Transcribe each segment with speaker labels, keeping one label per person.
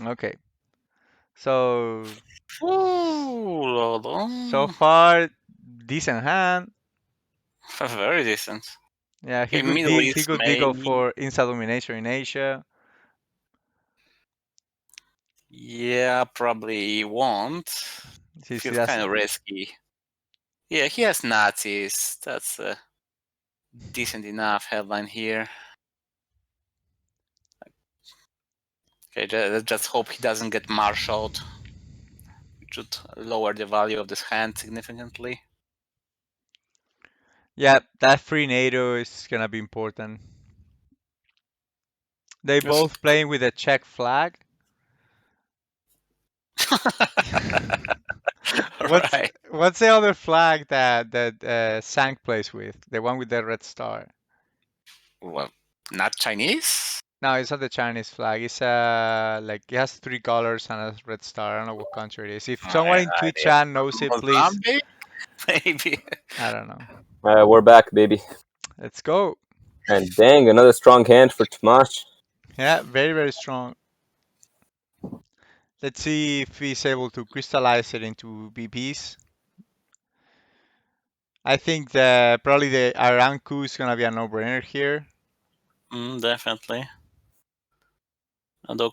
Speaker 1: Okay. So
Speaker 2: Ooh,
Speaker 1: far decent hand.
Speaker 2: very decent.
Speaker 1: Yeah,
Speaker 2: Okay, Middle
Speaker 1: he
Speaker 2: East
Speaker 1: could go
Speaker 2: maybe.
Speaker 1: for inside domination in Asia.
Speaker 2: Yeah, probably won't. Feels kind of risky. Yeah, he has Nazis. That's a decent enough headline here. Okay, let's just hope he doesn't get marshaled, which would lower the value of this hand significantly.
Speaker 1: Yeah, that free NATO is gonna be important. They both playing with a Czech flag.
Speaker 2: Right.
Speaker 1: What's the other flag that Sankt plays with? The one with the red star.
Speaker 2: Well, not Chinese?
Speaker 1: No, it's not the Chinese flag. It's like it has 3 colors and a red star. I don't know what country it is. If someone in Twitch chat knows it, please.
Speaker 2: Mozambique? Maybe.
Speaker 1: I don't know.
Speaker 3: We're back, baby.
Speaker 1: Let's go.
Speaker 3: And dang, another strong hand for Tomas.
Speaker 1: Yeah, very, very strong. Let's see if he's able to crystallize it into BPs. I think probably the Iran coup is gonna be a no-brainer here.
Speaker 2: Definitely. Although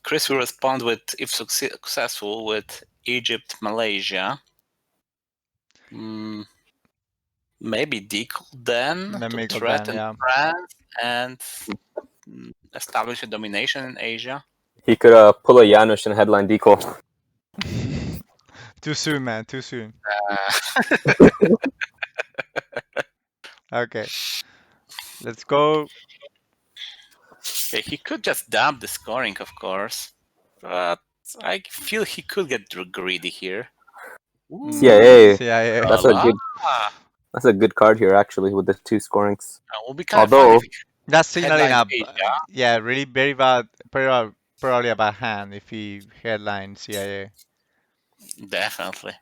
Speaker 2: Kris will respond with, if successful, with Egypt, Malaysia. Maybe decal then to threaten France and establish a domination in Asia.
Speaker 3: He could pull a Janusz and headline decal.
Speaker 1: Too soon, man. Too soon. Okay. Let's go.
Speaker 2: Okay, he could just dump the scoring, of course, but I feel he could get greedy here.
Speaker 3: CIA.
Speaker 1: CIA.
Speaker 3: That's a good card here, actually, with the 2 scorings.
Speaker 2: Will be kind of fun if
Speaker 1: that's signaling really very bad, probably a bad hand if he headlines CIA.
Speaker 2: Definitely,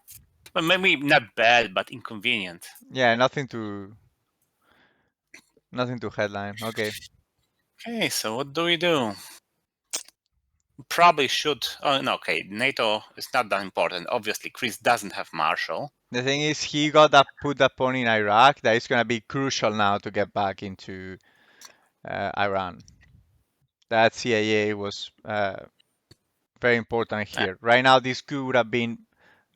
Speaker 2: but maybe not bad, but inconvenient.
Speaker 1: Yeah, nothing to headline. Okay.
Speaker 2: Okay, so what do we do? Probably should. Oh no, okay. NATO is not that important. Obviously, Kris doesn't have Marshall.
Speaker 1: The thing is, he put that pawn in Iraq. That is gonna be crucial now to get back into Iran. That CIA was very important here. Right now, this coup would have been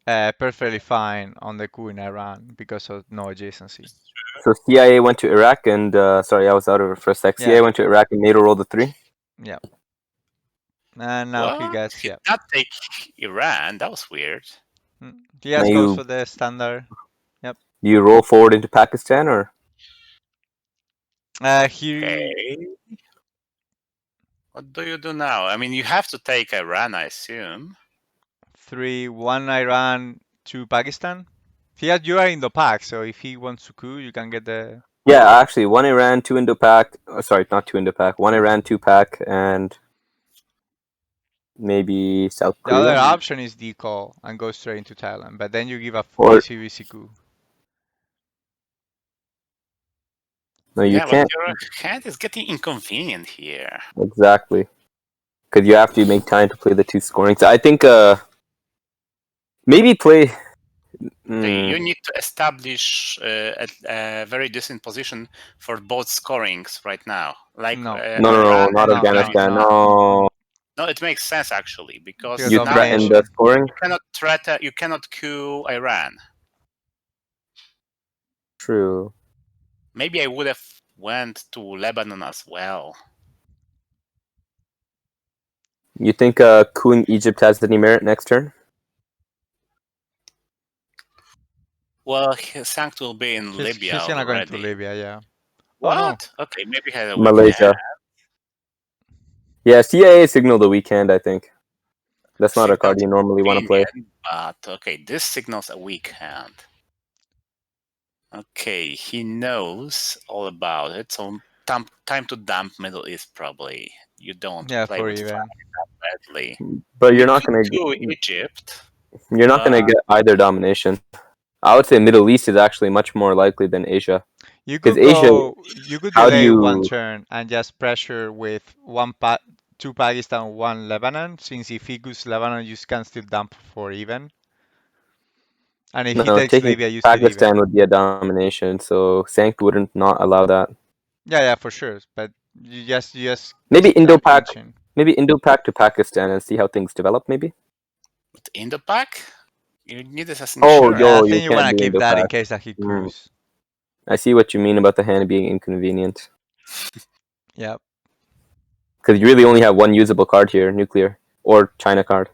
Speaker 1: perfectly fine on the coup in Iran because of no adjacency.
Speaker 3: So CIA went to Iraq and sorry, I was out of it for a sec. CIA went to Iraq and NATO rolled a 3.
Speaker 1: Yeah. And now he gets
Speaker 2: He did not take Iran. That was weird.
Speaker 1: He just goes for the standard. Yep.
Speaker 3: You roll forward into Pakistan or?
Speaker 2: Okay. What do you do now? I mean, you have to take Iran, I assume.
Speaker 1: 1 Iran, 2 Pakistan. You are Indo-Pak, so if he wants to coup, you can get the.
Speaker 3: Yeah, actually, 1 Iran, 2 Indo-Pak. Oh, sorry, not 2 Indo-Pak. 1 Iran, 2 Pak, and maybe South Korea.
Speaker 1: The other option is decall and go straight into Thailand, but then you give a easy coup.
Speaker 3: No, you can't.
Speaker 2: But your hand is getting inconvenient here.
Speaker 3: Exactly. Because you have to make time to play the 2 scorings. I think maybe play.
Speaker 2: You need to establish a very decent position for both scorings right now. Like
Speaker 3: no, not Afghanistan. No.
Speaker 2: No, it makes sense actually because
Speaker 3: you threaten the scoring.
Speaker 2: You cannot coup Iran.
Speaker 3: True.
Speaker 2: Maybe I would have went to Lebanon as well.
Speaker 3: You think coups Egypt has any merit next turn?
Speaker 2: Well, Sankt will be in Libya.
Speaker 1: He's gonna go into Libya, yeah.
Speaker 2: What? Oh, no. Okay, maybe he had a
Speaker 3: Malaysia. Yeah, CIA signaled the weekend, I think. That's not a card you normally want to play.
Speaker 2: But okay, this signals a weak hand. Okay, he knows all about it, so time to dump Middle East probably. You don't play with fire that badly.
Speaker 3: But you're not going to
Speaker 2: do Egypt.
Speaker 3: You're not going to get either domination. I would say Middle East is actually much more likely than Asia.
Speaker 1: You
Speaker 3: Because
Speaker 1: could
Speaker 3: Asia,
Speaker 1: you could
Speaker 3: how do
Speaker 1: delay one
Speaker 3: you?
Speaker 1: turn and just pressure with two Pakistan, one Lebanon, since if he goes Lebanon, you can still dump for even. And if he
Speaker 3: No,
Speaker 1: takes
Speaker 3: taking
Speaker 1: Libya, you still even.
Speaker 3: Pakistan would be a domination, so Sankt wouldn't not allow that.
Speaker 1: Yeah, for sure. But you just
Speaker 3: Maybe
Speaker 1: keep that
Speaker 3: Indo-Pak,
Speaker 1: tension.
Speaker 3: maybe Indo-Pak to Pakistan and see how things develop. Maybe.
Speaker 2: But Indo-Pak? You need this as
Speaker 3: Oh,
Speaker 2: insurance.
Speaker 1: Yeah, I
Speaker 3: yo, you
Speaker 1: think you
Speaker 3: can't
Speaker 1: wanna
Speaker 3: do
Speaker 1: keep that in
Speaker 3: Indo-Pak.
Speaker 1: case that he coups.
Speaker 3: I see what you mean about the hand being inconvenient.
Speaker 1: Yeah.
Speaker 3: Because you really only have one usable card here, nuclear or China card.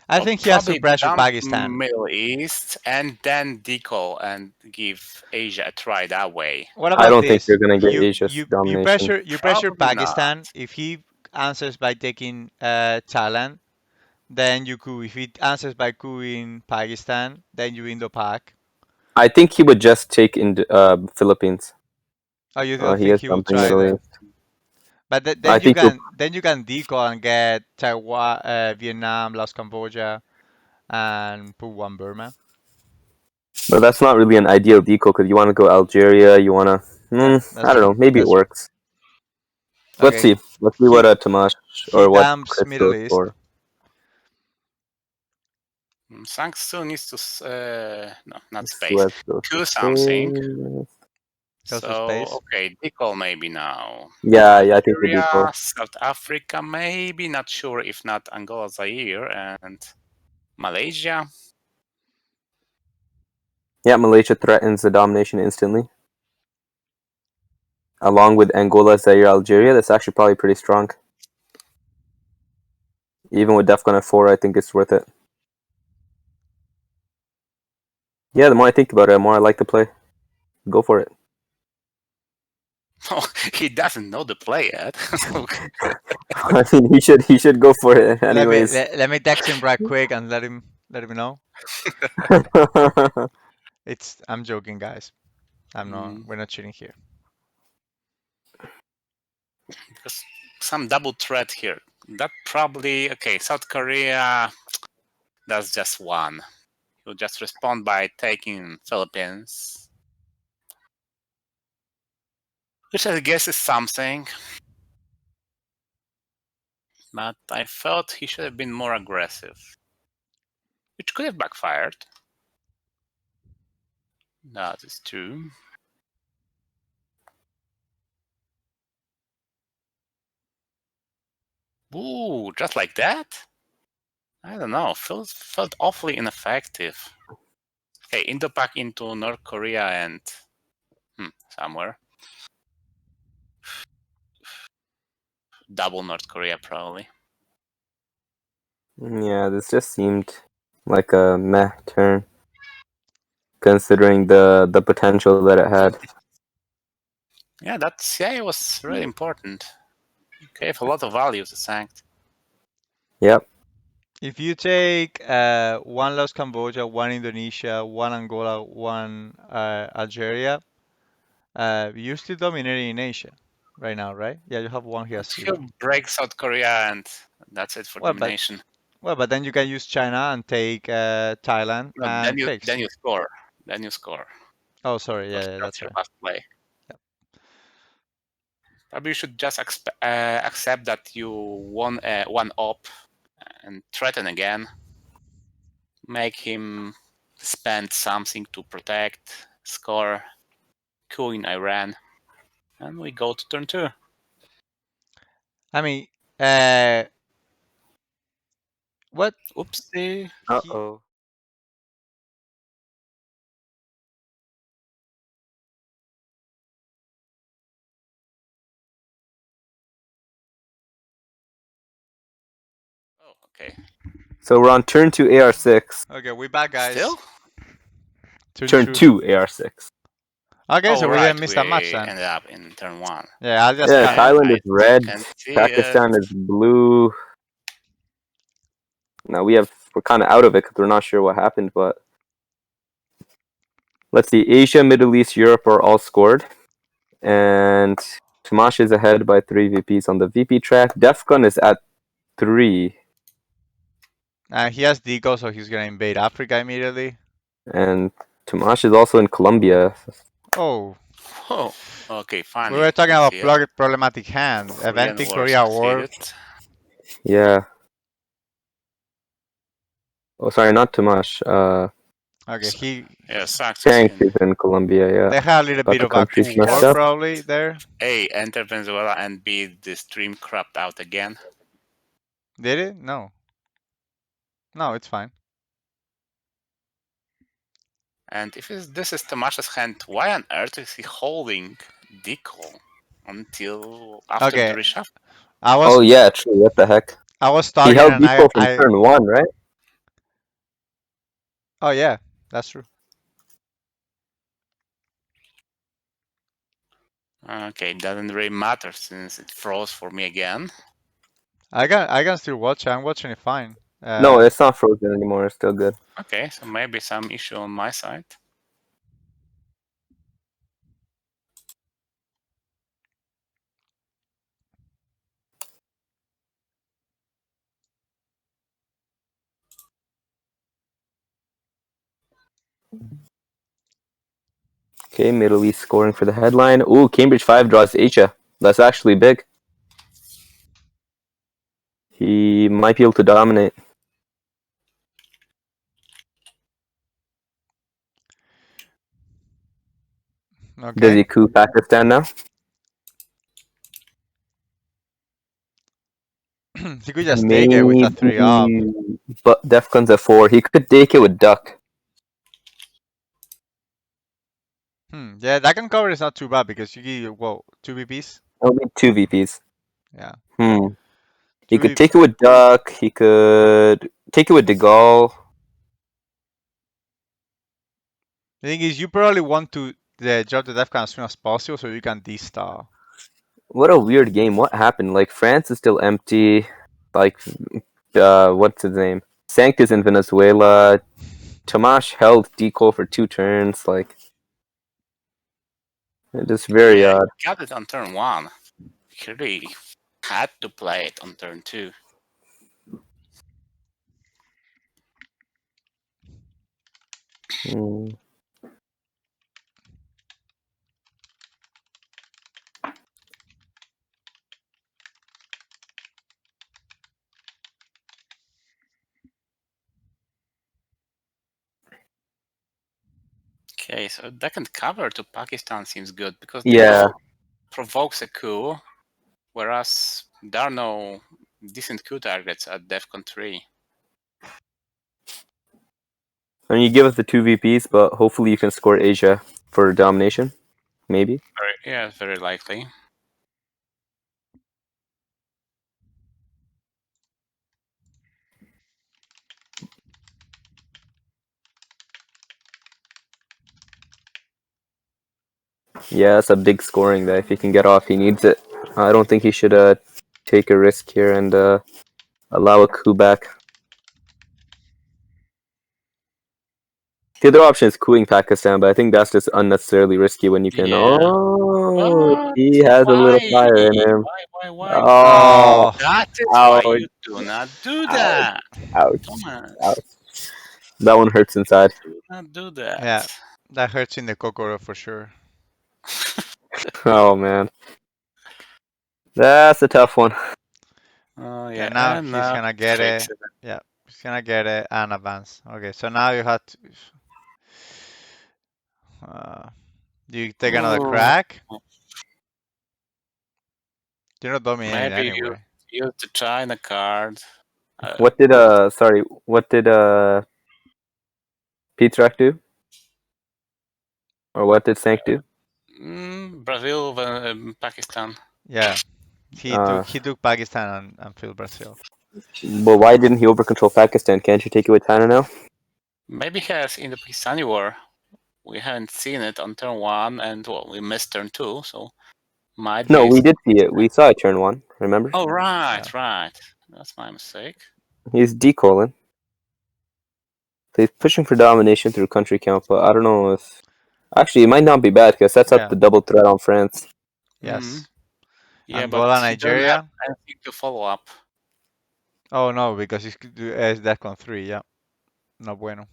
Speaker 1: I
Speaker 2: Well,
Speaker 1: think he has to
Speaker 2: probably
Speaker 1: pressure
Speaker 2: dump
Speaker 1: Pakistan.
Speaker 2: Middle East and then deco and give Asia a try that way.
Speaker 1: What
Speaker 3: I
Speaker 1: about
Speaker 3: don't think
Speaker 1: this?
Speaker 3: you're gonna get Asia's domination.
Speaker 1: You pressure
Speaker 2: Probably not.
Speaker 1: Pakistan. If he answers by taking Thailand, then you coup. If he answers by coupping Pakistan, then you Indo-Pak.
Speaker 3: I think he would just take in Philippines.
Speaker 1: Oh, you don't
Speaker 3: He
Speaker 1: think
Speaker 3: is
Speaker 1: he will
Speaker 3: dumping
Speaker 1: try
Speaker 3: Middle
Speaker 1: then?
Speaker 3: East.
Speaker 1: But
Speaker 3: I think he'll.
Speaker 1: then you can decoy and get Taiwan, Vietnam, Laos, Cambodia, and put one Burma.
Speaker 3: But that's not really an ideal deco because you want to go Algeria. You want to.
Speaker 1: Yeah,
Speaker 3: I
Speaker 1: that's
Speaker 3: don't
Speaker 1: true.
Speaker 3: know. Maybe it
Speaker 1: That's true.
Speaker 3: works. Let's
Speaker 1: Okay,
Speaker 3: see. Let's see
Speaker 1: he
Speaker 3: what Tomas
Speaker 1: he
Speaker 3: or what
Speaker 1: dumps
Speaker 3: Kris
Speaker 1: Middle
Speaker 3: goes
Speaker 1: East.
Speaker 3: for.
Speaker 2: Sankt still needs to, no, not space,
Speaker 3: Suez goes
Speaker 2: do
Speaker 3: to
Speaker 2: something.
Speaker 3: space.
Speaker 1: Goes to
Speaker 2: So,
Speaker 1: space.
Speaker 2: okay, deco maybe now.
Speaker 3: Yeah, I think the
Speaker 2: Algeria,
Speaker 3: deco.
Speaker 2: South Africa, maybe, not sure if not Angola, Zaire, and Malaysia.
Speaker 3: Yeah, Malaysia threatens the domination instantly. Along with Angola, Zaire, Algeria, that's actually probably pretty strong. Even with DEFCON at 4, I think it's worth it. Yeah, the more I think about it, the more I like to play. Go for it.
Speaker 2: Oh, he doesn't know the play yet.
Speaker 3: I mean, he should go for it anyways.
Speaker 1: Let me text him right quick and let him know. I'm joking, guys. We're not cheating here.
Speaker 2: Because some double threat here. That probably, okay, South Korea, that's just one. He'll just respond by taking Philippines. Which I guess is something. But I felt he should have been more aggressive. Which could have backfired. That is true. Ooh, just like that? I don't know. Felt awfully ineffective. Okay, Indo-Pak into North Korea and somewhere. Double North Korea probably.
Speaker 3: Yeah, this just seemed like a meh turn, considering the potential that it had.
Speaker 2: Yeah, that CIA was really important. Gave a lot of value to Sankt.
Speaker 3: Yep.
Speaker 1: If you take one Laos Cambodia, one Indonesia, one Angola, one Algeria, you're still dominating in Asia right now, right? Yeah, you have one here, zero.
Speaker 2: He'll break South Korea and that's it for domination.
Speaker 1: But then you can use China and take Thailand
Speaker 2: No,
Speaker 1: and fix.
Speaker 2: then you score. Then you score.
Speaker 1: Oh, sorry. Yeah, that's
Speaker 2: your
Speaker 1: right.
Speaker 2: last play.
Speaker 1: Yep.
Speaker 2: Probably you should just accept that you won one up and threaten again. Make him spend something to protect, score, coup in Iran, and we go to turn 2.
Speaker 1: I mean, what?
Speaker 2: Oopsie.
Speaker 3: Uh-oh.
Speaker 2: Oh, okay.
Speaker 3: So we're on turn 2 AR6.
Speaker 1: Okay, we back, guys.
Speaker 2: Still?
Speaker 3: Turn 2 AR6.
Speaker 1: Okay, so we didn't miss that
Speaker 2: we
Speaker 1: much then.
Speaker 2: ended up in turn 1.
Speaker 1: Yeah, I'll just
Speaker 3: Yeah, Thailand is red,
Speaker 2: can see
Speaker 3: Pakistan is blue. Now we're kind of out of it because we're not sure what happened, but let's see. Asia, Middle East, Europe are all scored, and Tomas is ahead by 3 VPs on the VP track. DEFCON is at 3.
Speaker 1: He has deco, so he's gonna invade Africa immediately.
Speaker 3: And Tomas is also in Colombia.
Speaker 1: Oh,
Speaker 2: Oh, okay,
Speaker 1: we
Speaker 2: finally.
Speaker 1: were talking about
Speaker 2: ITSL.
Speaker 1: problematic hand.
Speaker 2: Korean
Speaker 1: Eventing
Speaker 2: War
Speaker 1: Korea War.
Speaker 2: succeeded.
Speaker 3: Yeah. Oh, sorry, not Tomas.
Speaker 1: Okay,
Speaker 2: Yeah, Sankt
Speaker 3: Sankt
Speaker 2: succeeded.
Speaker 3: is in Colombia, yeah.
Speaker 1: they had a little
Speaker 3: But
Speaker 1: bit
Speaker 3: the
Speaker 1: of a
Speaker 3: country's
Speaker 1: Cold
Speaker 3: messed
Speaker 1: War
Speaker 3: up.
Speaker 1: probably there.
Speaker 2: A, enter Venezuela, and B, the stream cropped out again.
Speaker 1: Did it? No. No, it's fine.
Speaker 2: And if this is Tomas's hand, why on earth is he holding Deco until after the
Speaker 1: Okay,
Speaker 2: reshuffle?
Speaker 3: Oh, yeah, true. What the heck?
Speaker 1: I was
Speaker 3: He
Speaker 1: talking
Speaker 3: held
Speaker 1: and
Speaker 3: Deco from turn 1, right?
Speaker 1: oh yeah, that's true.
Speaker 2: Okay, it doesn't really matter since it froze for me again.
Speaker 1: I can still watch it. I'm watching it fine.
Speaker 3: No, it's not frozen anymore. It's still good.
Speaker 2: Okay, so maybe some issue on my side.
Speaker 3: Okay, Middle East scoring for the headline. Ooh, Cambridge 5 draws Asia. That's actually big. He might be able to dominate. Does
Speaker 1: Okay.
Speaker 3: he coup Pakistan now?
Speaker 1: He could just take it with a 3 up.
Speaker 3: Maybe. But Defcon's at 4. He could take it with Duck.
Speaker 1: Yeah, that can cover is not too bad because you get, whoa, 2 BPs?
Speaker 3: Only 2 VPs.
Speaker 1: Yeah.
Speaker 3: He
Speaker 1: 2
Speaker 3: could
Speaker 1: VP.
Speaker 3: take it with Duck. He could take it with De Gaulle.
Speaker 1: The thing is, you probably want to drop the Defcon as soon as possible so you can D-star.
Speaker 3: What a weird game. What happened? Like, France is still empty. Like, what's his name? Sankt is in Venezuela. Tomas held Deco for 2 turns. Like, it's just very
Speaker 2: Yeah,
Speaker 3: odd.
Speaker 2: he got it on turn 1. He really had to play it on turn 2.
Speaker 3: Hmm.
Speaker 2: Okay, so second cover to Pakistan seems good because
Speaker 3: Yeah.
Speaker 2: Deco provokes a coup, whereas there are no decent coup targets at DEFCON 3.
Speaker 3: I mean, you give us the 2 VPs, but hopefully you can score Asia for domination. Maybe.
Speaker 2: Yeah, very likely.
Speaker 3: Yeah, that's a big scoring that if he can get off, he needs it. I don't think he should take a risk here and allow a coup back. The other option is cooing Pakistan, but I think that's just unnecessarily risky when you can.
Speaker 2: Yeah.
Speaker 3: Oh,
Speaker 2: But
Speaker 3: he has a little
Speaker 2: why?
Speaker 3: fire in him.
Speaker 2: Why?
Speaker 3: Oh,
Speaker 1: Oh,
Speaker 2: That is why
Speaker 3: ouch,
Speaker 2: you do not do
Speaker 3: ouch,
Speaker 2: that,
Speaker 3: ouch,
Speaker 2: Thomas.
Speaker 3: ouch. That one hurts inside.
Speaker 2: Do not do that.
Speaker 1: yeah, that hurts in the Kokoro for sure.
Speaker 3: Oh man, that's a tough one.
Speaker 2: Oh
Speaker 1: Okay,
Speaker 2: yeah,
Speaker 1: now
Speaker 2: and
Speaker 1: he's
Speaker 2: now
Speaker 1: gonna get
Speaker 2: fix
Speaker 1: it.
Speaker 2: it.
Speaker 1: Yeah, he's gonna get it and advance. Okay, so now you have to. Do you take another
Speaker 2: Oh,
Speaker 1: crack? You're not dominating
Speaker 2: maybe you
Speaker 1: anyway.
Speaker 2: use the China card.
Speaker 3: What did sorry, what did Pete do? Or what did Sank do?
Speaker 2: Brazil, Pakistan.
Speaker 1: Yeah, he
Speaker 3: Uh,
Speaker 1: took Pakistan and filled Brazil.
Speaker 3: but why didn't he over control Pakistan? Can't you take it with China now?
Speaker 2: Maybe he has in the Pakistani war. We haven't seen it on turn 1, and well, we missed turn 2, so might
Speaker 3: No,
Speaker 2: be.
Speaker 3: we did see it. We saw it turn 1. Remember?
Speaker 2: Oh right,
Speaker 1: Yeah.
Speaker 2: right. That's my mistake.
Speaker 3: He's decolon. So he's pushing for domination through country count, but I don't know if. Actually, it might not be bad because sets up
Speaker 1: Yeah.
Speaker 3: the double threat on France.
Speaker 1: Yes.
Speaker 2: Yeah, but
Speaker 1: Angola,
Speaker 2: he doesn't have
Speaker 1: Nigeria.
Speaker 2: anything to follow up.
Speaker 1: Oh no, because it's DEFCON 3. Yeah. No bueno.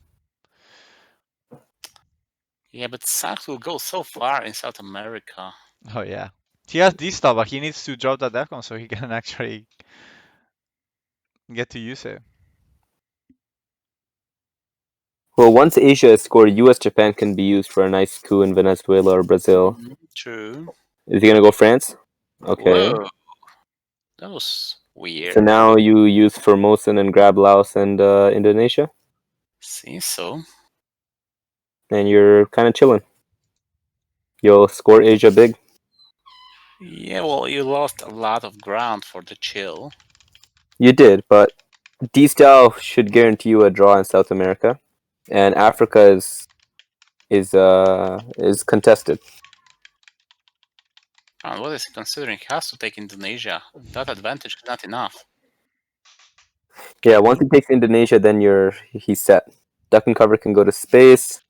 Speaker 2: Yeah, but Sankt will go so far in South America.
Speaker 1: Oh yeah. He has this stuff, but he needs to drop that DEFCON so he can actually get to use it.
Speaker 3: Well, once Asia is scored, U.S. Japan can be used for a nice coup in Venezuela or Brazil.
Speaker 2: True.
Speaker 3: Is he gonna go France? Okay.
Speaker 2: Whoa, that was weird.
Speaker 3: So now you use Formosan and grab Laos and Indonesia,
Speaker 2: Seems so.
Speaker 3: and you're kind of chilling. You'll score Asia big.
Speaker 2: Yeah, well, you lost a lot of ground for the chill.
Speaker 3: You did, but D-style should guarantee you a draw in South America, and Africa is contested.
Speaker 2: And what is he considering? He has to take Indonesia. That advantage is not enough.
Speaker 3: Yeah, once he takes Indonesia, then he's set. Duck and cover can go to space.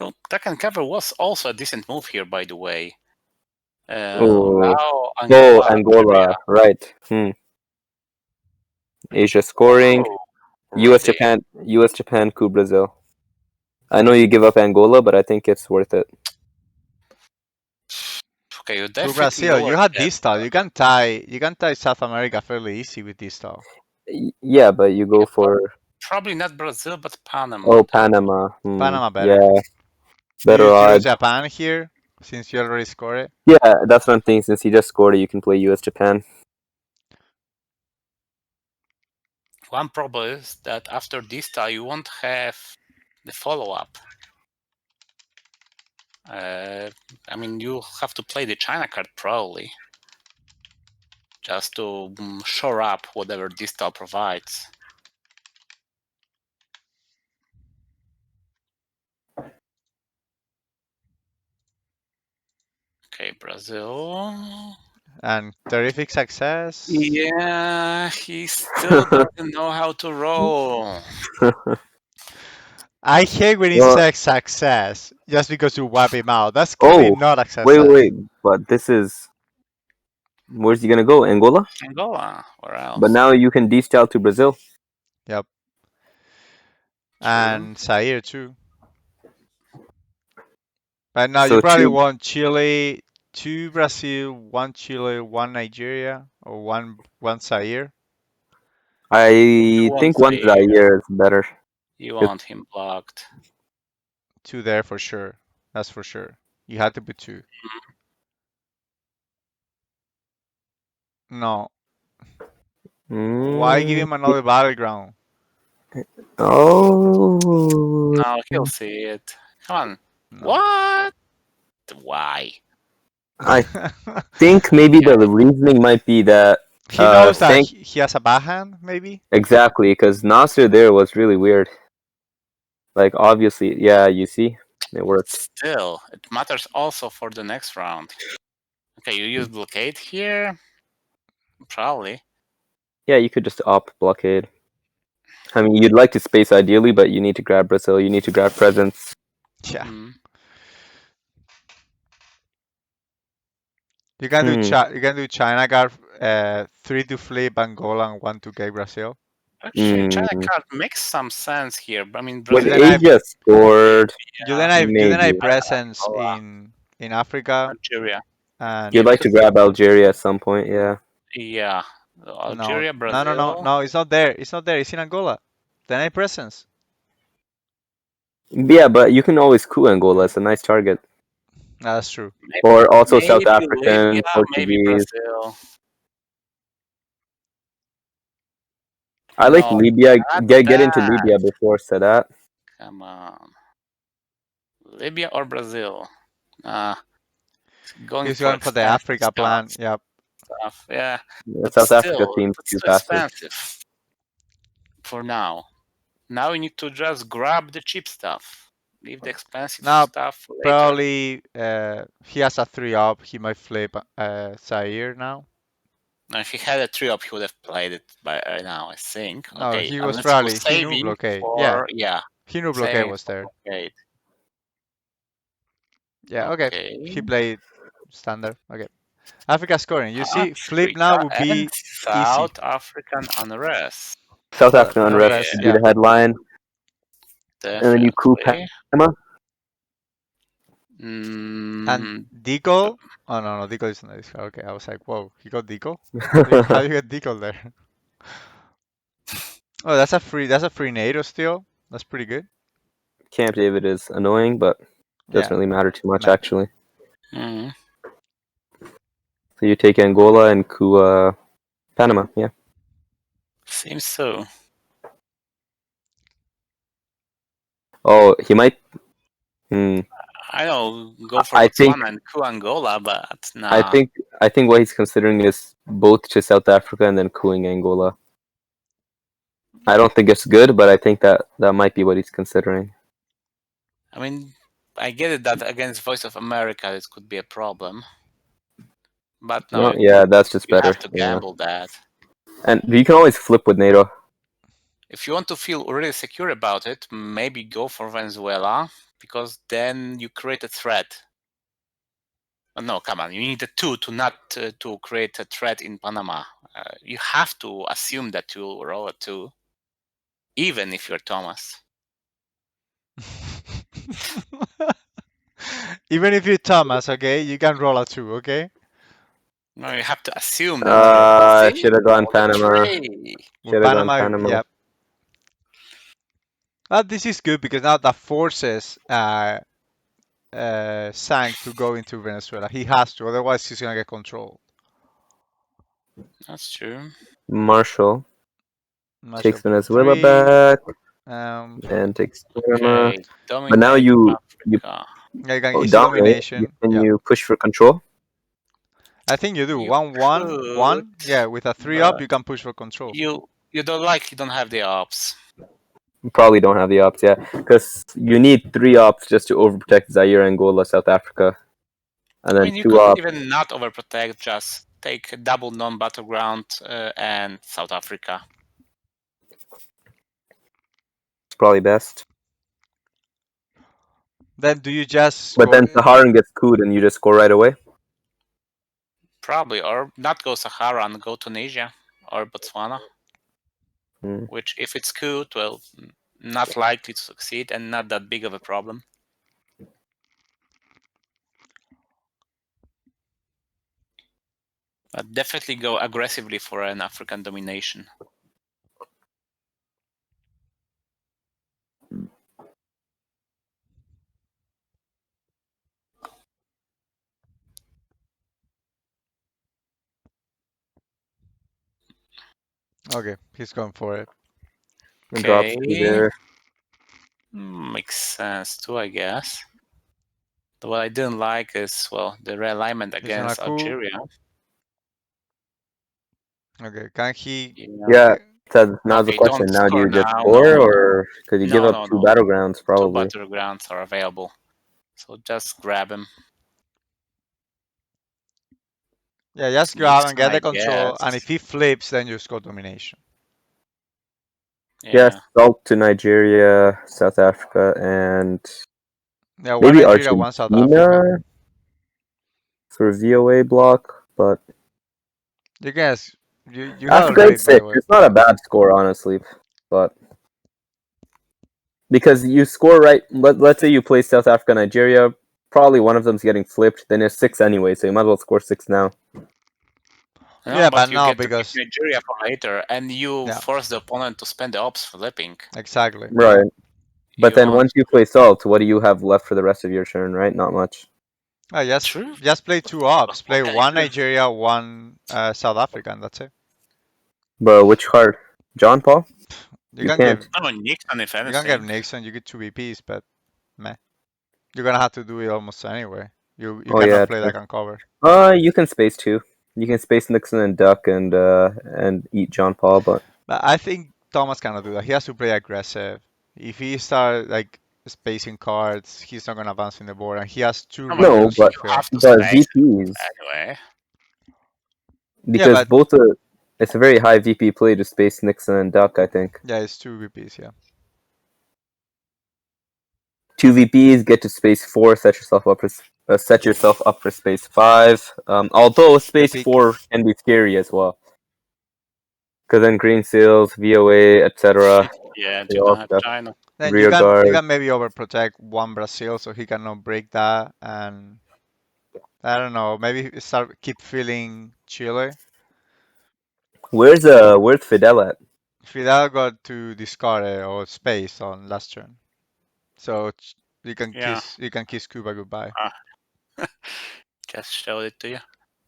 Speaker 2: Well, Duck and Cover was also a decent move here, by the way.
Speaker 3: Oh,
Speaker 2: Now Angola,
Speaker 3: Angola, right? Asia scoring.
Speaker 2: Oh,
Speaker 3: U.S.
Speaker 2: really?
Speaker 3: Japan, U.S. Japan, coup Brazil. I know you give up Angola, but I think it's worth it.
Speaker 2: Okay, you
Speaker 1: To
Speaker 2: definitely
Speaker 1: Brazil, you
Speaker 2: lowered
Speaker 1: had
Speaker 2: that.
Speaker 1: this style. You can tie South America fairly easy with this style.
Speaker 3: Yeah, but you go for
Speaker 2: Probably not Brazil, but Panama.
Speaker 3: oh Panama.
Speaker 1: Panama better.
Speaker 3: Yeah,
Speaker 1: Do
Speaker 3: better
Speaker 1: you
Speaker 3: odds.
Speaker 1: Japan here since you already scored it?
Speaker 3: Yeah, that's one thing. Since he just scored it, you can play U.S. Japan.
Speaker 2: One problem is that after this style, you won't have the follow-up. I mean, you have to play the China card probably, just to shore up whatever this style provides. Okay, Brazil.
Speaker 1: And terrific success.
Speaker 2: Yeah, he still doesn't know how to roll.
Speaker 1: I hate when he
Speaker 3: Well,
Speaker 1: says success just because you wipe him out. That's clearly not a success.
Speaker 3: wait, but this is where's he gonna go? Angola?
Speaker 2: Angola, where else?
Speaker 3: But now you can D-style to Brazil.
Speaker 1: Yep.
Speaker 2: True.
Speaker 1: And Zaire too. But now
Speaker 3: So
Speaker 1: you probably
Speaker 3: two-
Speaker 1: want Chile, 2 Brazil, 1 Chile, 1 Nigeria, or one Zaire.
Speaker 3: I
Speaker 2: want
Speaker 3: think one
Speaker 2: Zaire.
Speaker 3: Zaire is better.
Speaker 2: You want him blocked.
Speaker 1: 2 there for sure. That's for sure. You had to put 2. No. Why give him another battleground?
Speaker 3: Oh.
Speaker 2: No, he'll see it. Come on.
Speaker 1: No.
Speaker 2: What? Why?
Speaker 3: I think maybe the reasoning might be that
Speaker 1: He knows that
Speaker 3: Sankt
Speaker 1: he has a backhand, maybe?
Speaker 3: exactly because Nasser there was really weird. Like obviously, yeah, you see, it worked.
Speaker 2: Still, it matters also for the next round. Okay, you use blockade here? Probably.
Speaker 3: Yeah, you could just opt blockade. I mean, you'd like to space ideally, but you need to grab Brazil. You need to grab presence.
Speaker 1: Yeah.
Speaker 2: Mm.
Speaker 1: You can do China guard 3 to flip Angola and 1 to get Brazil.
Speaker 2: Actually, China card makes some sense here. But I mean,
Speaker 3: When
Speaker 2: Brazil.
Speaker 3: Asia scored,
Speaker 1: Judenai presence in Africa.
Speaker 2: Algeria.
Speaker 1: And
Speaker 3: you'd like to grab Algeria at some point, yeah.
Speaker 2: Yeah. Algeria, Brazil.
Speaker 1: No, it's not there. It's not there. It's in Angola. Judenai presence.
Speaker 3: Yeah, but you can always coup Angola. It's a nice target.
Speaker 1: That's true.
Speaker 3: Or also South
Speaker 2: Maybe
Speaker 3: African,
Speaker 2: Libya, maybe
Speaker 3: Portuguese.
Speaker 2: Brazil.
Speaker 3: I like
Speaker 2: No,
Speaker 3: Libya.
Speaker 2: not
Speaker 3: Get into
Speaker 2: that.
Speaker 3: Libya before Sadat.
Speaker 2: Come on. Libya or Brazil? Going
Speaker 1: He's
Speaker 2: for
Speaker 1: going for the Africa plan. Yep.
Speaker 2: stuff. Yeah. But
Speaker 3: South Africa
Speaker 2: still,
Speaker 3: seems
Speaker 2: it's
Speaker 3: too
Speaker 2: too
Speaker 3: passive.
Speaker 2: expensive for now. Now you need to just grab the cheap stuff. Leave the expensive
Speaker 1: Now,
Speaker 2: stuff later.
Speaker 1: probably he has a 3-up. He might flip Zaire now.
Speaker 2: Now, if he had a 3-up, he would have played it by now, I think.
Speaker 1: No,
Speaker 2: Okay,
Speaker 1: he was
Speaker 2: unless
Speaker 1: probably
Speaker 2: he was
Speaker 1: he knew
Speaker 2: saving
Speaker 1: blockade.
Speaker 2: for,
Speaker 1: He knew blockade
Speaker 2: saving
Speaker 1: was
Speaker 2: for
Speaker 1: there.
Speaker 2: blockade.
Speaker 1: Yeah, okay. He played standard. Okay. Africa scoring. You see, flip
Speaker 2: Africa
Speaker 1: now would
Speaker 2: and
Speaker 1: be
Speaker 2: South African unrest.
Speaker 3: South African unrest
Speaker 1: unrest,
Speaker 3: should be
Speaker 1: yeah.
Speaker 3: the headline. And then you coup
Speaker 2: Definitely.
Speaker 3: Panama.
Speaker 1: And Deagle? Oh no, Deagle is not this card. Okay, I was like, whoa, he got Deagle? How do you get Deagle there? Oh, that's a free NATO still. That's pretty good.
Speaker 3: Camp David is annoying, but doesn't
Speaker 1: Yeah.
Speaker 3: really matter too much
Speaker 1: No.
Speaker 3: actually.
Speaker 2: Mm.
Speaker 3: So you take Angola and coup Panama, yeah.
Speaker 2: Seems so.
Speaker 3: Oh, he might. Hmm.
Speaker 2: I know, go for
Speaker 3: I think.
Speaker 2: Botswana and coup Angola, but nah.
Speaker 3: I think what he's considering is both to South Africa and then cooing Angola. I don't think it's good, but I think that might be what he's considering.
Speaker 2: I mean, I get it that against Voice of America this could be a problem. But no,
Speaker 3: Well, yeah, that's just
Speaker 2: you
Speaker 3: better.
Speaker 2: have to
Speaker 3: Yeah.
Speaker 2: gamble that.
Speaker 3: And you can always flip with NATO.
Speaker 2: If you want to feel really secure about it, maybe go for Venezuela, because then you create a threat. No, come on, you need a 2 to not to create a threat in Panama. You have to assume that you'll roll a 2, even if you're Thomas.
Speaker 1: Even if you're Thomas, okay, you can roll a 2, okay?
Speaker 2: No, you have to assume that. See?
Speaker 3: Should have gone
Speaker 2: Roll a
Speaker 3: Panama.
Speaker 2: 3.
Speaker 1: With
Speaker 3: Should have gone
Speaker 1: Panama,
Speaker 3: Panama.
Speaker 1: yep. This is good because now that forces Sankt to go into Venezuela. He has to, otherwise he's gonna get control.
Speaker 2: That's true.
Speaker 3: Marshall takes
Speaker 1: For
Speaker 3: Venezuela
Speaker 1: 3.
Speaker 3: back
Speaker 1: Um,
Speaker 3: and takes Panama.
Speaker 2: Okay,
Speaker 3: But now
Speaker 2: dominate
Speaker 3: you
Speaker 2: Africa.
Speaker 1: yeah, you can
Speaker 3: oh,
Speaker 1: easy
Speaker 3: dominate.
Speaker 1: domination.
Speaker 3: Can
Speaker 1: Yeah.
Speaker 3: you push for control?
Speaker 1: I think you do.
Speaker 2: You
Speaker 1: 1-1,
Speaker 2: could,
Speaker 1: 1. Yeah, with a 3 up,
Speaker 2: but
Speaker 1: you can push for control.
Speaker 2: you don't have the ops.
Speaker 3: You probably don't have the ops, yeah, because you need 3 ops just to overprotect Zaire, Angola, South Africa, and
Speaker 2: I
Speaker 3: then
Speaker 2: mean, you
Speaker 3: 2
Speaker 2: could
Speaker 3: ops.
Speaker 2: even not overprotect, just take a double non-battleground and South Africa.
Speaker 3: It's probably best.
Speaker 1: Then do you just
Speaker 3: But then Saharan gets cooed and you just score right away.
Speaker 2: Probably, or not go Sahara and go Tunisia or Botswana.
Speaker 3: Hmm.
Speaker 2: Which, if it's good, well, not likely to succeed and not that big of a problem. But definitely go aggressively for an African domination.
Speaker 1: Okay, he's going for it.
Speaker 3: And drops you there.
Speaker 2: Makes sense too, I guess. What I didn't like is, well, the realignment against Algeria.
Speaker 1: Okay, can he?
Speaker 3: Yeah. So now the
Speaker 2: Okay,
Speaker 3: question:
Speaker 2: don't
Speaker 3: now do you
Speaker 2: score
Speaker 3: just
Speaker 2: now.
Speaker 3: score, or could you give up
Speaker 2: No.
Speaker 3: 2 battlegrounds? Probably.
Speaker 2: 2 battlegrounds are available, so just grab him.
Speaker 1: Yeah, just grab and get the control, and if he flips, then you score domination.
Speaker 3: Yes, Salt to Nigeria, South Africa, and
Speaker 1: Yeah, one
Speaker 3: maybe
Speaker 1: Nigeria, one South Africa.
Speaker 3: Argentina for VOA block, but
Speaker 1: you guys, you have a
Speaker 3: Africa
Speaker 1: rate,
Speaker 3: is
Speaker 1: by the
Speaker 3: 6.
Speaker 1: way.
Speaker 3: It's not a bad score, honestly, but because you score right. Let's say you play South Africa, Nigeria. Probably one of them's getting flipped. Then it's 6 anyway, so you might as well score 6 now.
Speaker 2: No,
Speaker 1: Yeah,
Speaker 2: but
Speaker 1: but
Speaker 2: you
Speaker 1: no,
Speaker 2: get to
Speaker 1: because
Speaker 2: keep Nigeria for later, and you force the opponent to spend the ops flipping.
Speaker 1: Exactly.
Speaker 3: Right. But
Speaker 2: You
Speaker 3: then
Speaker 2: want-
Speaker 3: once you play Salt, what do you have left for the rest of your turn, right? Not much.
Speaker 1: Just play 2 ops. Play one Nigeria, one South Africa, and that's it.
Speaker 3: But which card? John Paul?
Speaker 1: You
Speaker 3: can't.
Speaker 1: give
Speaker 2: Nixon, if anything.
Speaker 1: you can give Nixon. You get 2 VPs, but meh. You're gonna have to do it almost anyway. You cannot play that on cover.
Speaker 3: You can space 2. You can space Nixon and Duck and eat John Paul, but
Speaker 1: I think Thomas cannot do that. He has to play aggressive. If he start like spacing cards, he's not gonna advance in the board, and he has 2
Speaker 3: no,
Speaker 1: regions
Speaker 3: but
Speaker 1: to fill.
Speaker 3: VPs
Speaker 2: Anyway.
Speaker 3: because it's a very high VP play to space Nixon and Duck. I think.
Speaker 1: Yeah, it's 2 VPs. Yeah.
Speaker 3: 2 VPs get to space 4. Set yourself up for space 5. Although space 4 can be scary as well. Because then Green Seals, VOA, etc.
Speaker 2: Yeah,
Speaker 3: They
Speaker 2: do
Speaker 3: all
Speaker 2: not have
Speaker 3: have
Speaker 2: China.
Speaker 1: Then
Speaker 3: rear
Speaker 1: you
Speaker 3: guard.
Speaker 1: can maybe overprotect one Brazil so he cannot break that, and I don't know, maybe keep filling Chile.
Speaker 3: Where's Fidel at?
Speaker 1: Fidel got to discard or space on last turn, so
Speaker 2: Yeah,
Speaker 1: you can kiss Cuba goodbye.
Speaker 2: just showed it to you.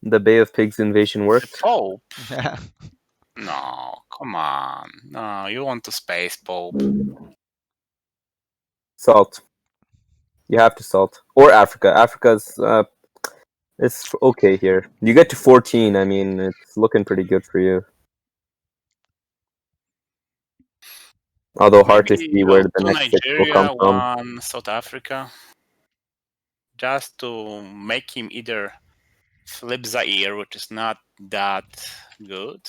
Speaker 3: The Bay of Pigs invasion
Speaker 2: The
Speaker 3: worked.
Speaker 2: Pope?
Speaker 1: Yeah.
Speaker 2: No, come on. No, you want to space Pope.
Speaker 3: Salt. You have to salt. Or Africa. Africa's it's okay here. You get to 14. I mean, it's looking pretty good for you. Although hard to
Speaker 2: Maybe
Speaker 3: see where
Speaker 2: go
Speaker 3: the
Speaker 2: to
Speaker 3: next 6 will come
Speaker 2: Nigeria,
Speaker 3: from.
Speaker 2: one South Africa. Just to make him either flip Zaire, which is not that good,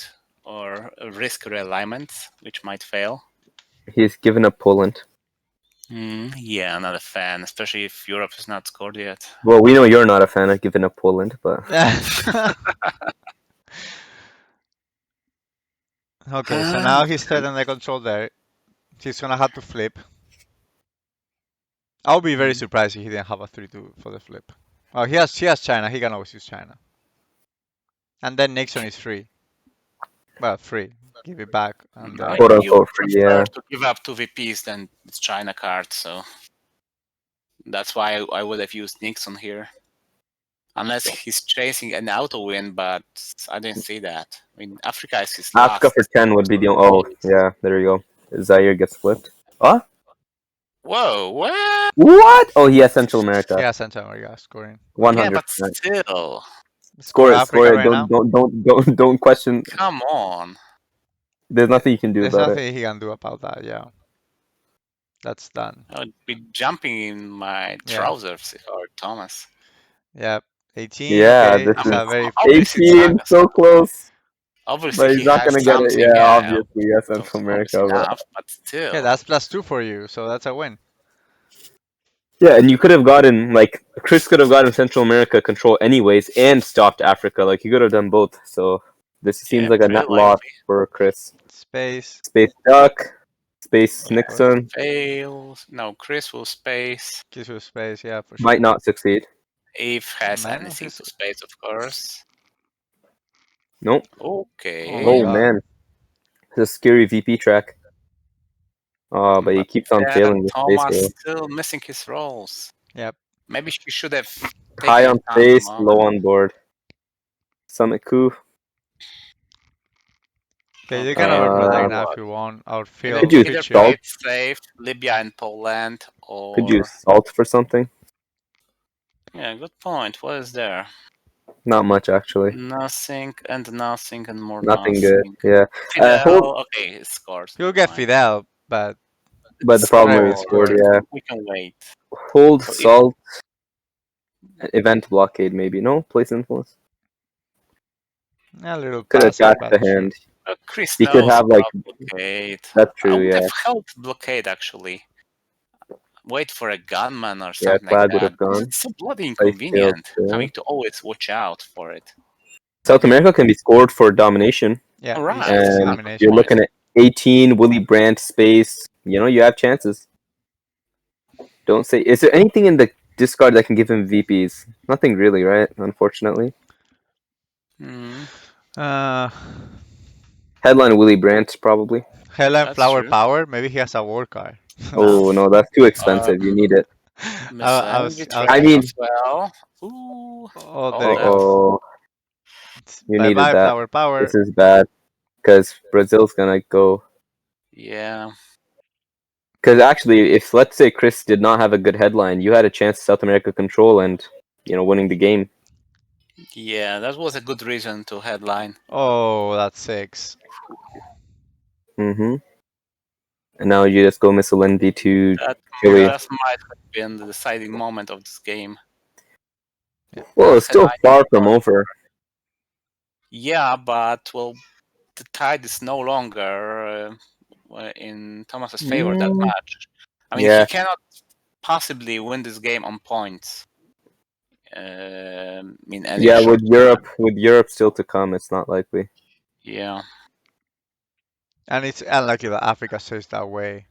Speaker 2: or risk realignment, which might fail.
Speaker 3: He's given up Poland.
Speaker 2: Yeah, not a fan, especially if Europe has not scored yet.
Speaker 3: Well, we know you're not a fan of giving up Poland, but
Speaker 1: Okay, so now he's threatening the control there. He's gonna have to flip. I'll be very surprised if he didn't have a 3-2 for the flip. Oh, he has China. He can always use China. And then Nixon is free. Well, free. Give it back. And
Speaker 2: I
Speaker 3: quote
Speaker 2: think you
Speaker 3: unquote free,
Speaker 2: prefer
Speaker 3: yeah.
Speaker 2: to give up 2 VPs than it's China card, so that's why I would have used Nixon here. Unless he's chasing an auto win, but I didn't see that. I mean, Africa is his
Speaker 3: Africa
Speaker 2: last.
Speaker 3: for 10 would be the yeah, there you go. Zaire gets flipped. Huh?
Speaker 2: Whoa, what?
Speaker 3: What? Oh, he has Central America.
Speaker 1: he has Central America scoring.
Speaker 3: 100%.
Speaker 2: Yeah, but still.
Speaker 3: Score it,
Speaker 1: Africa
Speaker 3: score it.
Speaker 1: right now.
Speaker 3: Don't question.
Speaker 2: Come on.
Speaker 3: There's nothing you can do
Speaker 1: There's
Speaker 3: about it.
Speaker 1: nothing he can do about that. Yeah, that's done.
Speaker 2: I would be jumping in my trousers if I were Thomas.
Speaker 1: Yep. 18.
Speaker 3: Yeah,
Speaker 1: Okay,
Speaker 3: this
Speaker 1: it's
Speaker 3: is
Speaker 1: a very
Speaker 3: 18, so close.
Speaker 2: Obviously,
Speaker 3: But he's not gonna get it. Yeah, obviously, yes, Central America.
Speaker 2: Enough, but still.
Speaker 1: Yeah, that's +2 for you, so that's a win.
Speaker 3: Yeah, and you could have gotten like Kris could have gotten Central America control anyways and stopped Africa. Like you could have done both. So this seems like a net loss for Kris.
Speaker 1: Space.
Speaker 3: Space Duck. Space Nixon.
Speaker 2: Fails. No, Kris will space.
Speaker 1: Kris will space, yeah, for sure.
Speaker 3: Might not succeed.
Speaker 2: If has anything to space, of course.
Speaker 3: Nope.
Speaker 2: Okay.
Speaker 3: Oh man. It's a scary VP track. Oh, but he keeps on failing with space
Speaker 2: Thomas
Speaker 3: roll.
Speaker 2: still missing his rolls.
Speaker 1: Yep.
Speaker 2: Maybe she should have
Speaker 3: High on space, low on board. Summit coup.
Speaker 1: Okay, you can overprotect now if you want. Or feel
Speaker 3: could you
Speaker 2: either
Speaker 3: salt?
Speaker 2: play it safe, Libya and Poland, or
Speaker 3: Could you salt for something?
Speaker 2: Yeah, good point. What is there?
Speaker 3: Not much actually.
Speaker 2: Nothing and nothing and more
Speaker 3: Nothing good. Yeah.
Speaker 2: Fidel, okay, it scores.
Speaker 1: You'll get Fidel, but
Speaker 3: the problem is scored. Yeah.
Speaker 2: We can wait.
Speaker 3: Hold salt. Event blockade maybe. No place influence.
Speaker 1: A little
Speaker 3: could
Speaker 1: passive,
Speaker 3: attack
Speaker 1: but
Speaker 3: the hand.
Speaker 2: Kris
Speaker 3: He could have like
Speaker 2: blockade.
Speaker 3: That's true.
Speaker 2: I would
Speaker 3: Yeah.
Speaker 2: have helped blockade actually. Wait for a gunman or
Speaker 3: Yeah,
Speaker 2: something
Speaker 3: Flag
Speaker 2: like
Speaker 3: would
Speaker 2: that.
Speaker 3: have gone.
Speaker 2: It's so bloody inconvenient
Speaker 3: yeah.
Speaker 2: having to always watch out for it.
Speaker 3: South America can be scored for domination.
Speaker 1: Yeah,
Speaker 2: Right.
Speaker 3: And you're looking at 18 Willy Brandt space. You know, you have chances. Don't say. Is there anything in the discard that can give him VPs? Nothing really, right? Unfortunately. Headline Willy Brandt probably.
Speaker 1: Headline Flower Power. Maybe he has a war card.
Speaker 3: Oh no, that's too expensive. You need it.
Speaker 1: I
Speaker 3: mean,
Speaker 2: well.
Speaker 3: oh, you needed that.
Speaker 1: Flower Power.
Speaker 3: This is bad because Brazil's gonna go.
Speaker 2: Yeah.
Speaker 3: Because actually, if let's say Kris did not have a good headline, you had a chance to South America control and winning the game.
Speaker 2: Yeah, that was a good reason to headline.
Speaker 1: Oh, that's 6.
Speaker 3: And now you just go Miscelendi to
Speaker 2: Chile. That might have been the deciding moment of this game.
Speaker 3: Yeah. Well, it's still far from over.
Speaker 2: Yeah, but the tide is no longer in Thomas's favor that much. I mean, he cannot possibly win this game on points.
Speaker 3: With Europe still to come, it's not likely.
Speaker 2: Yeah.
Speaker 1: And it's unlucky that Africa says that way.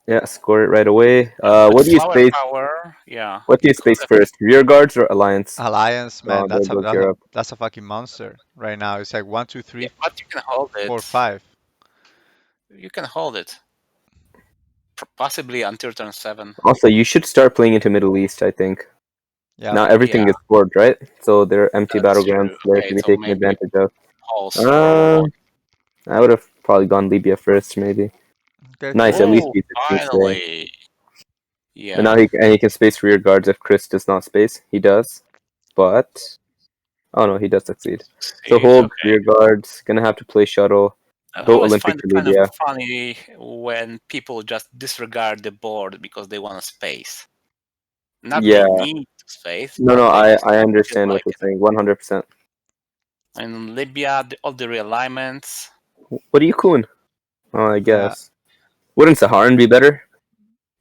Speaker 3: Yeah, score it right away.
Speaker 2: But
Speaker 3: What do you
Speaker 2: flower
Speaker 3: space?
Speaker 2: power, yeah.
Speaker 3: What do you
Speaker 2: It could
Speaker 3: space
Speaker 2: have,
Speaker 3: first? Rear guards or alliance?
Speaker 1: Alliance,
Speaker 3: Oh,
Speaker 1: man,
Speaker 3: there goes Europe.
Speaker 1: that's a fucking monster right now. It's like one, two,
Speaker 2: yeah,
Speaker 1: three,
Speaker 2: but you can hold
Speaker 1: four,
Speaker 2: it.
Speaker 1: five.
Speaker 2: You can hold it. Possibly until turn 7.
Speaker 3: Also, you should start playing into Middle East, I think.
Speaker 1: Yeah.
Speaker 3: Now everything
Speaker 2: Yeah,
Speaker 3: is scored, right? So there are empty
Speaker 2: that's
Speaker 3: battlegrounds
Speaker 2: true.
Speaker 3: there
Speaker 2: Okay,
Speaker 3: to be
Speaker 2: so
Speaker 3: taken
Speaker 2: maybe
Speaker 3: advantage of.
Speaker 2: pulse for a moment.
Speaker 3: I would have probably gone Libya first, maybe.
Speaker 1: Okay,
Speaker 3: Nice, at
Speaker 1: cool.
Speaker 3: least
Speaker 2: Oh,
Speaker 3: he succeeds there.
Speaker 2: finally.
Speaker 3: And now
Speaker 2: Yeah.
Speaker 3: he can space rear guards if Kris does not space. He does, but oh no, he does succeed. So
Speaker 2: Succeed.
Speaker 3: hold
Speaker 2: Okay.
Speaker 3: rear guards. Gonna have to play shuttle.
Speaker 2: I
Speaker 3: Go
Speaker 2: always
Speaker 3: Olympic
Speaker 2: find
Speaker 3: to
Speaker 2: it kind of
Speaker 3: Libya.
Speaker 2: funny when people just disregard the board because they want to space. Not
Speaker 3: Yeah.
Speaker 2: they need to space,
Speaker 3: No,
Speaker 2: but
Speaker 3: no,
Speaker 2: they just
Speaker 3: I
Speaker 2: feel
Speaker 3: understand what
Speaker 2: like
Speaker 3: you're
Speaker 2: it.
Speaker 3: saying. 100%.
Speaker 2: In Libya, all the realignments.
Speaker 3: What are you coon? Oh, I
Speaker 1: Yeah.
Speaker 3: guess. Wouldn't Saharan be better?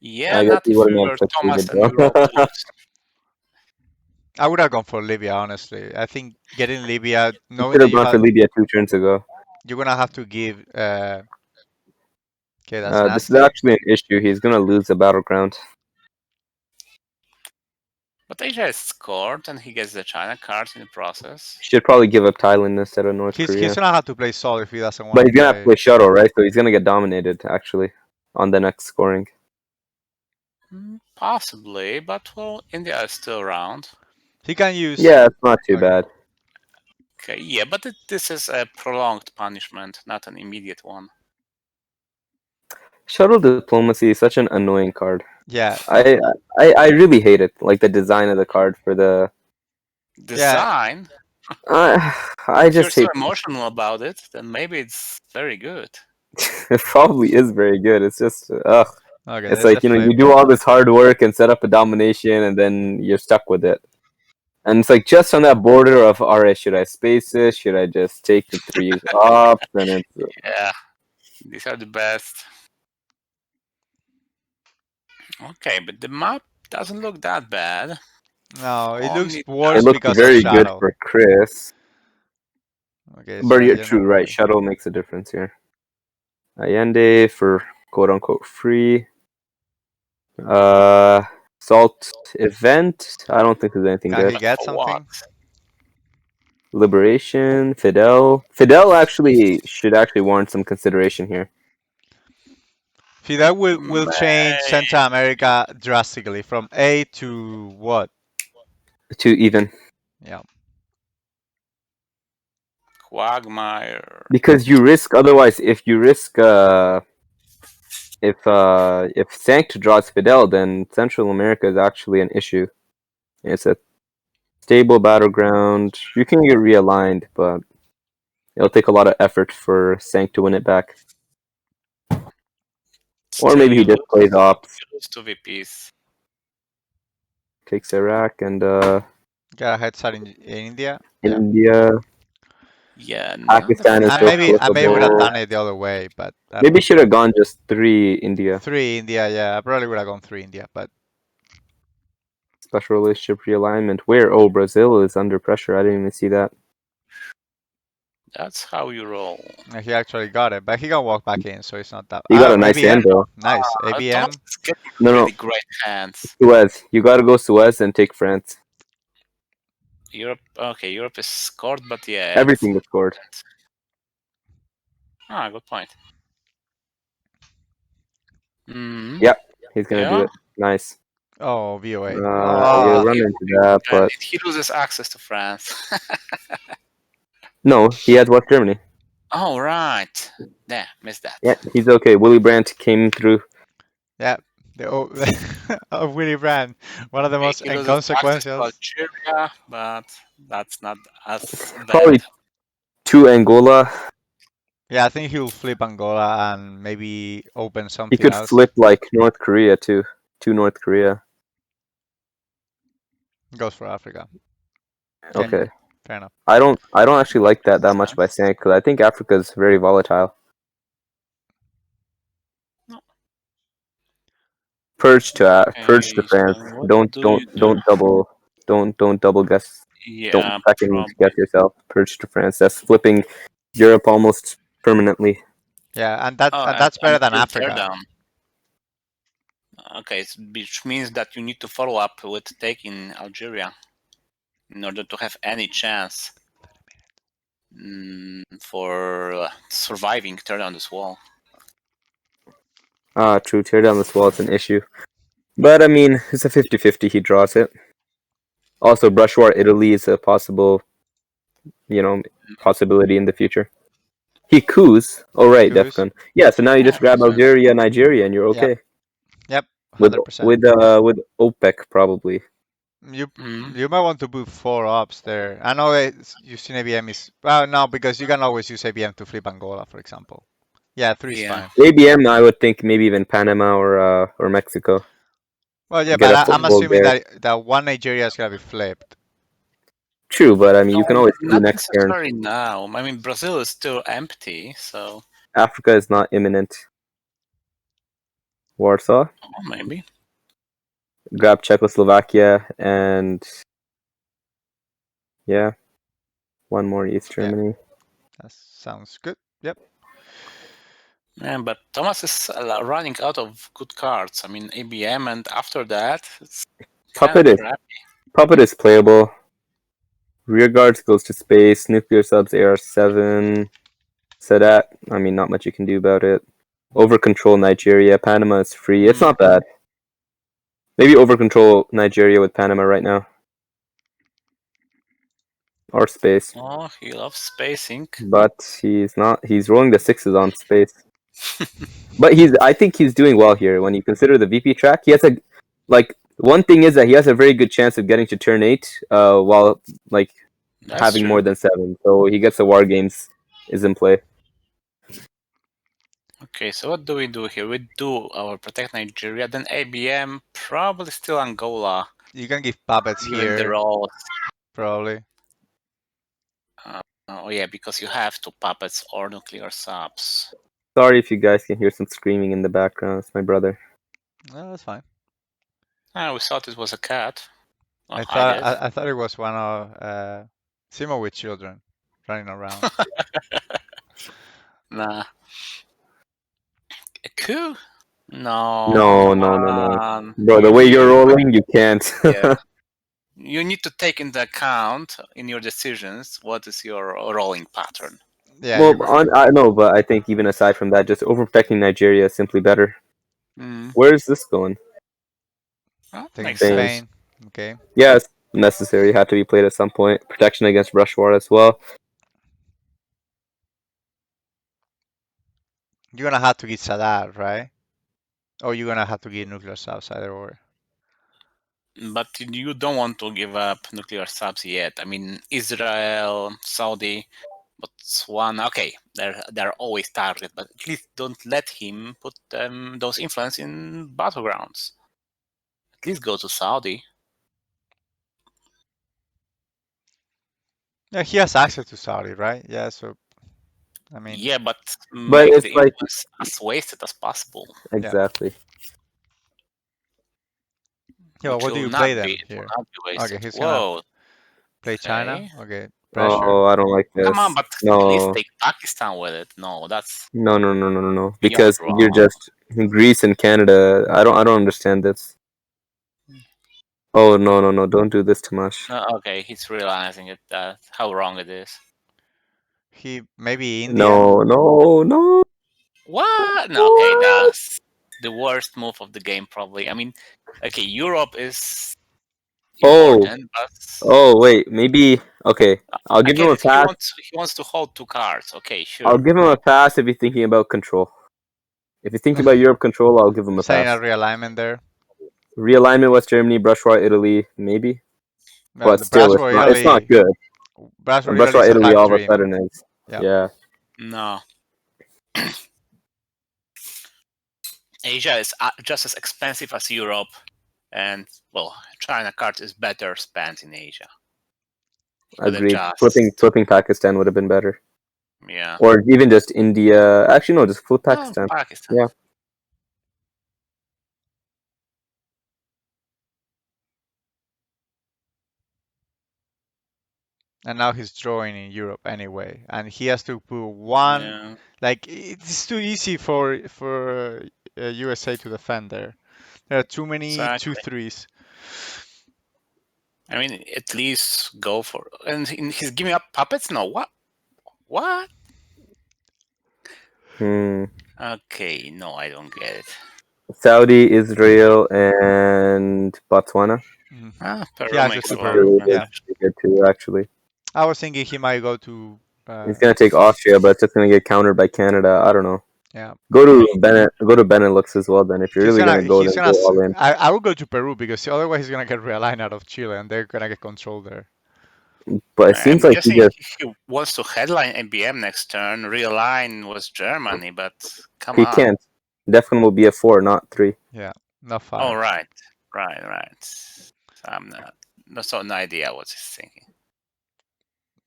Speaker 2: Yeah,
Speaker 3: I guess
Speaker 2: not
Speaker 3: he
Speaker 2: if
Speaker 3: wouldn't
Speaker 2: you're
Speaker 3: have
Speaker 2: Thomas
Speaker 3: succeeded
Speaker 2: and
Speaker 3: though.
Speaker 2: you roll 2s.
Speaker 1: I would have gone for Libya, honestly. I think getting Libya,
Speaker 3: You
Speaker 1: knowing
Speaker 3: should
Speaker 1: that
Speaker 3: have gone for Libya 2 turns ago.
Speaker 1: you're gonna have to give. Okay, that's
Speaker 3: This is
Speaker 1: nasty.
Speaker 3: actually an issue. He's gonna lose the battleground.
Speaker 2: But Asia is scored and he gets the China cards in the process.
Speaker 3: Should probably give up Thailand instead of North
Speaker 1: He's
Speaker 3: Korea.
Speaker 1: gonna have to play Sol if he doesn't want
Speaker 3: But
Speaker 1: to
Speaker 3: he's gonna have to
Speaker 1: play.
Speaker 3: play shuttle, right? So he's gonna get dominated actually on the next scoring.
Speaker 2: Possibly, but well, India is still around.
Speaker 1: He can use.
Speaker 3: Yeah, it's not too
Speaker 1: Okay.
Speaker 3: bad.
Speaker 2: Okay, yeah, but this is a prolonged punishment, not an immediate one.
Speaker 3: Shuttle diplomacy is such an annoying card.
Speaker 1: Yeah.
Speaker 3: I really hate it. Like the design of the card for the.
Speaker 2: Design.
Speaker 3: I
Speaker 2: If you're
Speaker 3: just
Speaker 2: so
Speaker 3: hate.
Speaker 2: emotional about it, then maybe it's very good.
Speaker 3: It probably is very good. It's just ugh.
Speaker 1: Okay,
Speaker 3: It's
Speaker 1: there's the
Speaker 3: like you
Speaker 1: flip.
Speaker 3: do all this hard work and set up a domination, and then you're stuck with it. And it's like just on that border of alright, should I space this? Should I just take the 3 up? And it's
Speaker 2: Yeah, these are the best. Okay, but the map doesn't look that bad.
Speaker 1: No, it looks
Speaker 2: Only
Speaker 1: worse
Speaker 3: it looks
Speaker 1: because of
Speaker 3: very good
Speaker 1: Shadow.
Speaker 3: for Chris.
Speaker 1: Okay,
Speaker 3: But
Speaker 1: so
Speaker 3: you're
Speaker 1: Allende
Speaker 3: true, right?
Speaker 1: away.
Speaker 3: Shuttle makes a difference here. Allende for quote unquote free. Salt event. I don't think there's anything
Speaker 1: Can
Speaker 3: good.
Speaker 1: he get
Speaker 2: for what?
Speaker 1: something?
Speaker 3: Liberation, Fidel. Fidel actually should actually warrant some consideration here.
Speaker 1: Fidel will change
Speaker 2: May-
Speaker 1: Central America drastically from A to what?
Speaker 3: To even.
Speaker 1: Yeah.
Speaker 2: Quagmire.
Speaker 3: Because you risk otherwise if you risk if Sankt draws Fidel, then Central America is actually an issue. It's a stable battleground. You can get realigned, but it'll take a lot of effort for Sankt to win it back. Or
Speaker 2: Still,
Speaker 3: maybe he just plays ops,
Speaker 2: you lose 2 VPs.
Speaker 3: takes Iraq and
Speaker 1: Got a head start in India. Yeah.
Speaker 3: India.
Speaker 2: Yeah, no,
Speaker 3: Pakistan is
Speaker 1: I
Speaker 3: still
Speaker 1: maybe would have
Speaker 3: flippable.
Speaker 1: done it the other way, but I don't
Speaker 3: Maybe
Speaker 1: know.
Speaker 3: should have gone just 3 India.
Speaker 1: 3 India, yeah. I probably would have gone 3 India, but
Speaker 3: Special relationship realignment. Where? Oh, Brazil is under pressure. I didn't even see that.
Speaker 2: that's how you roll.
Speaker 1: he actually got it. But he can walk back in, so it's not that.
Speaker 3: He got a nice
Speaker 1: ABM.
Speaker 3: hand though.
Speaker 1: Nice.
Speaker 2: Thomas
Speaker 1: ABM.
Speaker 2: is getting
Speaker 3: No,
Speaker 2: really
Speaker 3: no.
Speaker 2: great hands.
Speaker 3: Suez. You gotta go Suez and take France.
Speaker 2: Europe, okay, Europe is scored, but yeah,
Speaker 3: Everything is scored.
Speaker 2: good point.
Speaker 3: Yep, he's gonna do
Speaker 2: Yeah.
Speaker 3: it. Nice.
Speaker 1: Oh, VOA.
Speaker 3: You
Speaker 1: Ah,
Speaker 3: run into that, but
Speaker 2: He loses access to France.
Speaker 3: no, he has West Germany.
Speaker 2: Oh, right. Yeah, missed that.
Speaker 3: Yeah, he's okay. Willy Brandt came through.
Speaker 1: yeah. The of Willy Brandt, one of the most
Speaker 2: He loses access to
Speaker 1: inconsequential.
Speaker 2: Algeria, but that's not as
Speaker 3: Probably
Speaker 2: bad.
Speaker 3: 2 Angola.
Speaker 1: Yeah, I think he'll flip Angola and maybe open
Speaker 3: He
Speaker 1: something
Speaker 3: could
Speaker 1: else.
Speaker 3: flip like North Korea too. To North Korea.
Speaker 1: Goes for Africa.
Speaker 3: Okay.
Speaker 1: Fair enough.
Speaker 3: I don't actually like that much by Sank because I think Africa is very volatile.
Speaker 2: No.
Speaker 3: Purge to France.
Speaker 2: So
Speaker 3: Don't
Speaker 2: you do?
Speaker 3: don't double guess.
Speaker 2: Yeah,
Speaker 3: Don't second
Speaker 2: probably.
Speaker 3: guess yourself. Purge to France. That's flipping Europe almost permanently.
Speaker 1: Yeah, and
Speaker 2: Oh,
Speaker 1: that's better
Speaker 2: and
Speaker 1: than
Speaker 2: through
Speaker 1: Africa.
Speaker 2: teardown. Okay, which means that you need to follow up with taking Algeria in order to have any chance for surviving teardown this wall.
Speaker 3: True. Tear down this wall is an issue. But, I mean, it's a 50-50. He draws it. Also, brush war Italy is a possible, possibility in the future. He coups. Oh, right,
Speaker 1: Coups.
Speaker 3: Defcon. Yeah, so now you just grab
Speaker 2: coups, yeah.
Speaker 3: Algeria, Nigeria, and you're okay.
Speaker 1: Yep,
Speaker 3: With
Speaker 1: 100%.
Speaker 3: with OPEC, probably.
Speaker 1: You might want to move 4 ops there. I know using ABM is well no, because you can always use ABM to flip Angola, for example. Yeah, 3 is
Speaker 2: Yeah.
Speaker 1: fine.
Speaker 3: ABM, I would think maybe even Panama or Mexico.
Speaker 1: Well, yeah,
Speaker 3: Get
Speaker 1: but
Speaker 3: a
Speaker 1: I'm
Speaker 3: foothold
Speaker 1: assuming
Speaker 3: there.
Speaker 1: that one Nigeria is gonna be flipped.
Speaker 3: True, but I mean, you can
Speaker 2: No,
Speaker 3: always do
Speaker 2: not
Speaker 3: next turn.
Speaker 2: necessarily now. I mean, Brazil is still empty, so
Speaker 3: Africa is not imminent. Warsaw.
Speaker 2: maybe.
Speaker 3: Grab Czechoslovakia and yeah, one more East
Speaker 1: Yeah.
Speaker 3: Germany.
Speaker 1: That sounds good. Yep.
Speaker 2: Yeah, but Thomas is running out of good cards. I mean, ABM, and after that, it's kind
Speaker 3: Puppet
Speaker 2: of
Speaker 3: is
Speaker 2: crap.
Speaker 3: Puppet is playable. Rear guards goes to space. Nuclear subs AR7. Sadat. I mean, not much you can do about it. Over control Nigeria. Panama is free. It's not bad. Maybe over control Nigeria with Panama right now. Or space.
Speaker 2: Oh, he loves spacing.
Speaker 3: But he's not. He's rolling the 6s on space. But I think he's doing well here. When you consider the VP track, he has one thing is that he has a very good chance of getting to turn 8 while
Speaker 2: That's
Speaker 3: having
Speaker 2: true.
Speaker 3: more than 7. So he gets the war games is in play.
Speaker 2: Okay, so what do we do here? We do our protect Nigeria, then ABM, probably still Angola.
Speaker 1: You can give puppets
Speaker 2: Even the
Speaker 1: here,
Speaker 2: rolls.
Speaker 1: probably.
Speaker 2: Oh yeah, because you have 2 puppets or nuclear subs.
Speaker 3: Sorry if you guys can hear some screaming in the background. It's my brother.
Speaker 1: No, that's fine.
Speaker 2: We thought it was a cat. Well,
Speaker 1: I
Speaker 2: I
Speaker 1: thought
Speaker 2: did.
Speaker 1: I thought it was one of Simo with children running around.
Speaker 2: Nah. A coup? No,
Speaker 3: No,
Speaker 2: come
Speaker 3: no, no, no.
Speaker 2: on.
Speaker 3: Bro, the way you're rolling, you can't.
Speaker 2: Yeah. You need to take into account in your decisions what is your rolling pattern.
Speaker 1: Yeah,
Speaker 3: Well, I know, but I think even aside from that, just overprotecting Nigeria is simply better. Where is this going?
Speaker 2: Well,
Speaker 1: taking
Speaker 2: makes sense.
Speaker 1: Spain. Okay.
Speaker 3: Yeah, it's necessary. Had to be played at some point. Protection against rush war as well.
Speaker 1: You're gonna have to get Sadat, right? Or you're gonna have to get nuclear subs, either or.
Speaker 2: But you don't want to give up nuclear subs yet. I mean, Israel, Saudi, Botswana. Okay, they're always target, but at least don't let him put those influence in battlegrounds. At least go to Saudi.
Speaker 1: Yeah, he has access to Saudi, right? Yeah, so I mean,
Speaker 2: Yeah, but
Speaker 3: But
Speaker 2: make
Speaker 3: it's
Speaker 2: the
Speaker 3: like
Speaker 2: influence as wasted as possible,
Speaker 3: exactly.
Speaker 1: yeah. Well,
Speaker 2: which
Speaker 1: what do
Speaker 2: will
Speaker 1: you
Speaker 2: not
Speaker 1: play
Speaker 2: be.
Speaker 1: then
Speaker 2: It will
Speaker 1: here?
Speaker 2: not be
Speaker 1: Okay,
Speaker 2: wasted.
Speaker 1: he's gonna
Speaker 2: Whoa.
Speaker 1: play China.
Speaker 2: Okay.
Speaker 1: Okay, pressure.
Speaker 3: Oh, I don't like
Speaker 2: Come on,
Speaker 3: this.
Speaker 2: but at least
Speaker 3: No,
Speaker 2: take Pakistan with it. No, that's
Speaker 3: no, no, no, no, no, no.
Speaker 2: beyond
Speaker 3: Because you're
Speaker 2: wrong.
Speaker 3: just Greece and Canada. I don't understand this. Oh no, no, no! Don't do this, Tomas.
Speaker 2: Okay, he's realizing it. How wrong it is.
Speaker 1: He maybe India.
Speaker 3: No, no, no.
Speaker 2: What? No, okay,
Speaker 3: What?
Speaker 2: that's the worst move of the game, probably. I mean, okay, Europe is
Speaker 3: Oh,
Speaker 2: important, but
Speaker 3: oh, wait. Maybe. Okay, I'll
Speaker 2: I
Speaker 3: give him
Speaker 2: get
Speaker 3: a
Speaker 2: it. He
Speaker 3: pass.
Speaker 2: wants to hold 2 cards. Okay,
Speaker 3: I'll
Speaker 2: sure.
Speaker 3: give him a pass if he's thinking about control. If he's thinking about Europe control, I'll give him a
Speaker 1: Setting
Speaker 3: pass.
Speaker 1: a realignment there.
Speaker 3: Realignment West Germany, brush war Italy, maybe.
Speaker 1: Well,
Speaker 3: But
Speaker 1: the
Speaker 3: still,
Speaker 1: Braswell
Speaker 3: it's not
Speaker 1: Italy.
Speaker 3: good.
Speaker 1: Braswell
Speaker 3: Brush
Speaker 1: Italy
Speaker 3: war
Speaker 1: is a
Speaker 3: Italy
Speaker 1: pipe
Speaker 3: all of a
Speaker 1: dream.
Speaker 3: sudden is
Speaker 1: Yeah.
Speaker 3: yeah.
Speaker 2: No. Asia is just as expensive as Europe, and well, China card is better spent in Asia. But
Speaker 3: Agreed.
Speaker 2: just
Speaker 3: Flipping Pakistan would have been better.
Speaker 2: yeah.
Speaker 3: Or even just India. Actually, no, just flip
Speaker 2: Oh,
Speaker 3: Pakistan.
Speaker 2: Pakistan.
Speaker 3: Yeah.
Speaker 1: And now he's drawing in Europe anyway, and he has to put one.
Speaker 2: Yeah.
Speaker 1: Like it's too easy for USA to defend there. There are too many
Speaker 2: Exactly.
Speaker 1: 2-3s.
Speaker 2: I mean, at least go for. And he's giving up puppets? No, what? What? Okay, no, I don't get it.
Speaker 3: Saudi, Israel, and Botswana.
Speaker 2: Ah, Peru
Speaker 1: Yeah,
Speaker 2: makes
Speaker 1: just
Speaker 2: a
Speaker 1: to
Speaker 2: lot
Speaker 1: Peru.
Speaker 2: of
Speaker 1: Yeah,
Speaker 2: sense.
Speaker 3: Pretty good too, actually.
Speaker 1: I was thinking he might go to.
Speaker 3: He's gonna take Austria, but it's just gonna get countered by Canada. I don't know.
Speaker 1: Yeah,
Speaker 3: Go to Benelux as well. Then, if you're really gonna go,
Speaker 1: He's
Speaker 3: then
Speaker 1: gonna.
Speaker 3: go all in.
Speaker 1: I would go to Peru because otherwise he's gonna get realigned out of Chile, and they're gonna get control there.
Speaker 3: But it seems
Speaker 2: I'm
Speaker 3: like he
Speaker 2: guessing
Speaker 3: just
Speaker 2: he wants to headline ABM next turn. Realign was Germany, but come
Speaker 3: he
Speaker 2: on.
Speaker 3: can't. Defcon will be a 4, not 3.
Speaker 1: Yeah, not 5.
Speaker 2: Oh, right. So I'm not. No idea what he's thinking.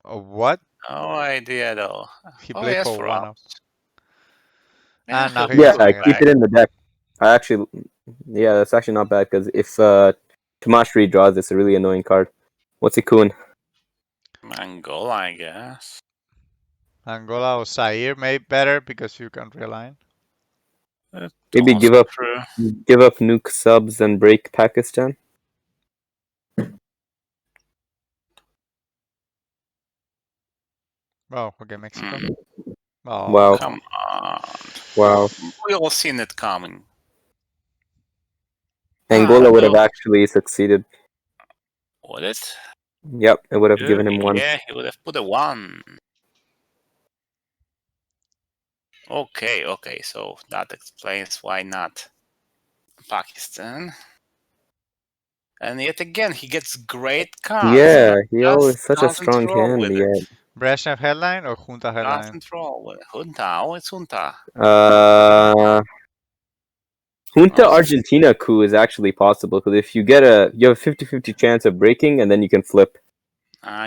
Speaker 1: What?
Speaker 2: No idea at all.
Speaker 1: He
Speaker 2: Oh,
Speaker 1: played
Speaker 2: yes,
Speaker 1: for
Speaker 2: for
Speaker 1: one
Speaker 2: us.
Speaker 1: of.
Speaker 2: Yeah,
Speaker 1: And now
Speaker 2: he'll
Speaker 1: he
Speaker 3: Yeah,
Speaker 1: goes
Speaker 2: go
Speaker 1: again.
Speaker 3: keep
Speaker 2: back.
Speaker 3: it in the deck. I actually, yeah, that's actually not bad because if Tomas redraws, it's a really annoying card. What's he coon?
Speaker 2: Angola, I guess.
Speaker 1: Angola or Zaire may better because you can realign.
Speaker 3: Maybe
Speaker 2: Also true.
Speaker 3: give up nuke subs and break Pakistan.
Speaker 1: Oh, okay, Mexico.
Speaker 2: Mm,
Speaker 1: Oh,
Speaker 3: Wow.
Speaker 2: come on.
Speaker 3: Wow.
Speaker 2: We all seen it coming.
Speaker 3: Angola would have
Speaker 2: no.
Speaker 3: actually succeeded.
Speaker 2: Would it?
Speaker 3: Yep, it would have given him 1.
Speaker 2: Yeah, he would have put a 1. Okay, so that explains why not Pakistan. And yet again, he gets great cards.
Speaker 3: Yeah,
Speaker 2: but
Speaker 3: he always such a
Speaker 2: doesn't
Speaker 3: strong
Speaker 2: roll
Speaker 3: hand.
Speaker 2: with
Speaker 3: Yeah.
Speaker 2: it.
Speaker 1: Brezhnev headline or Junta headline?
Speaker 2: Doesn't roll with it. Junta. Oh, it's Junta.
Speaker 3: Junta
Speaker 2: Oh,
Speaker 3: Argentina coup is actually possible because if you get you have a 50-50 chance of breaking and then you can flip.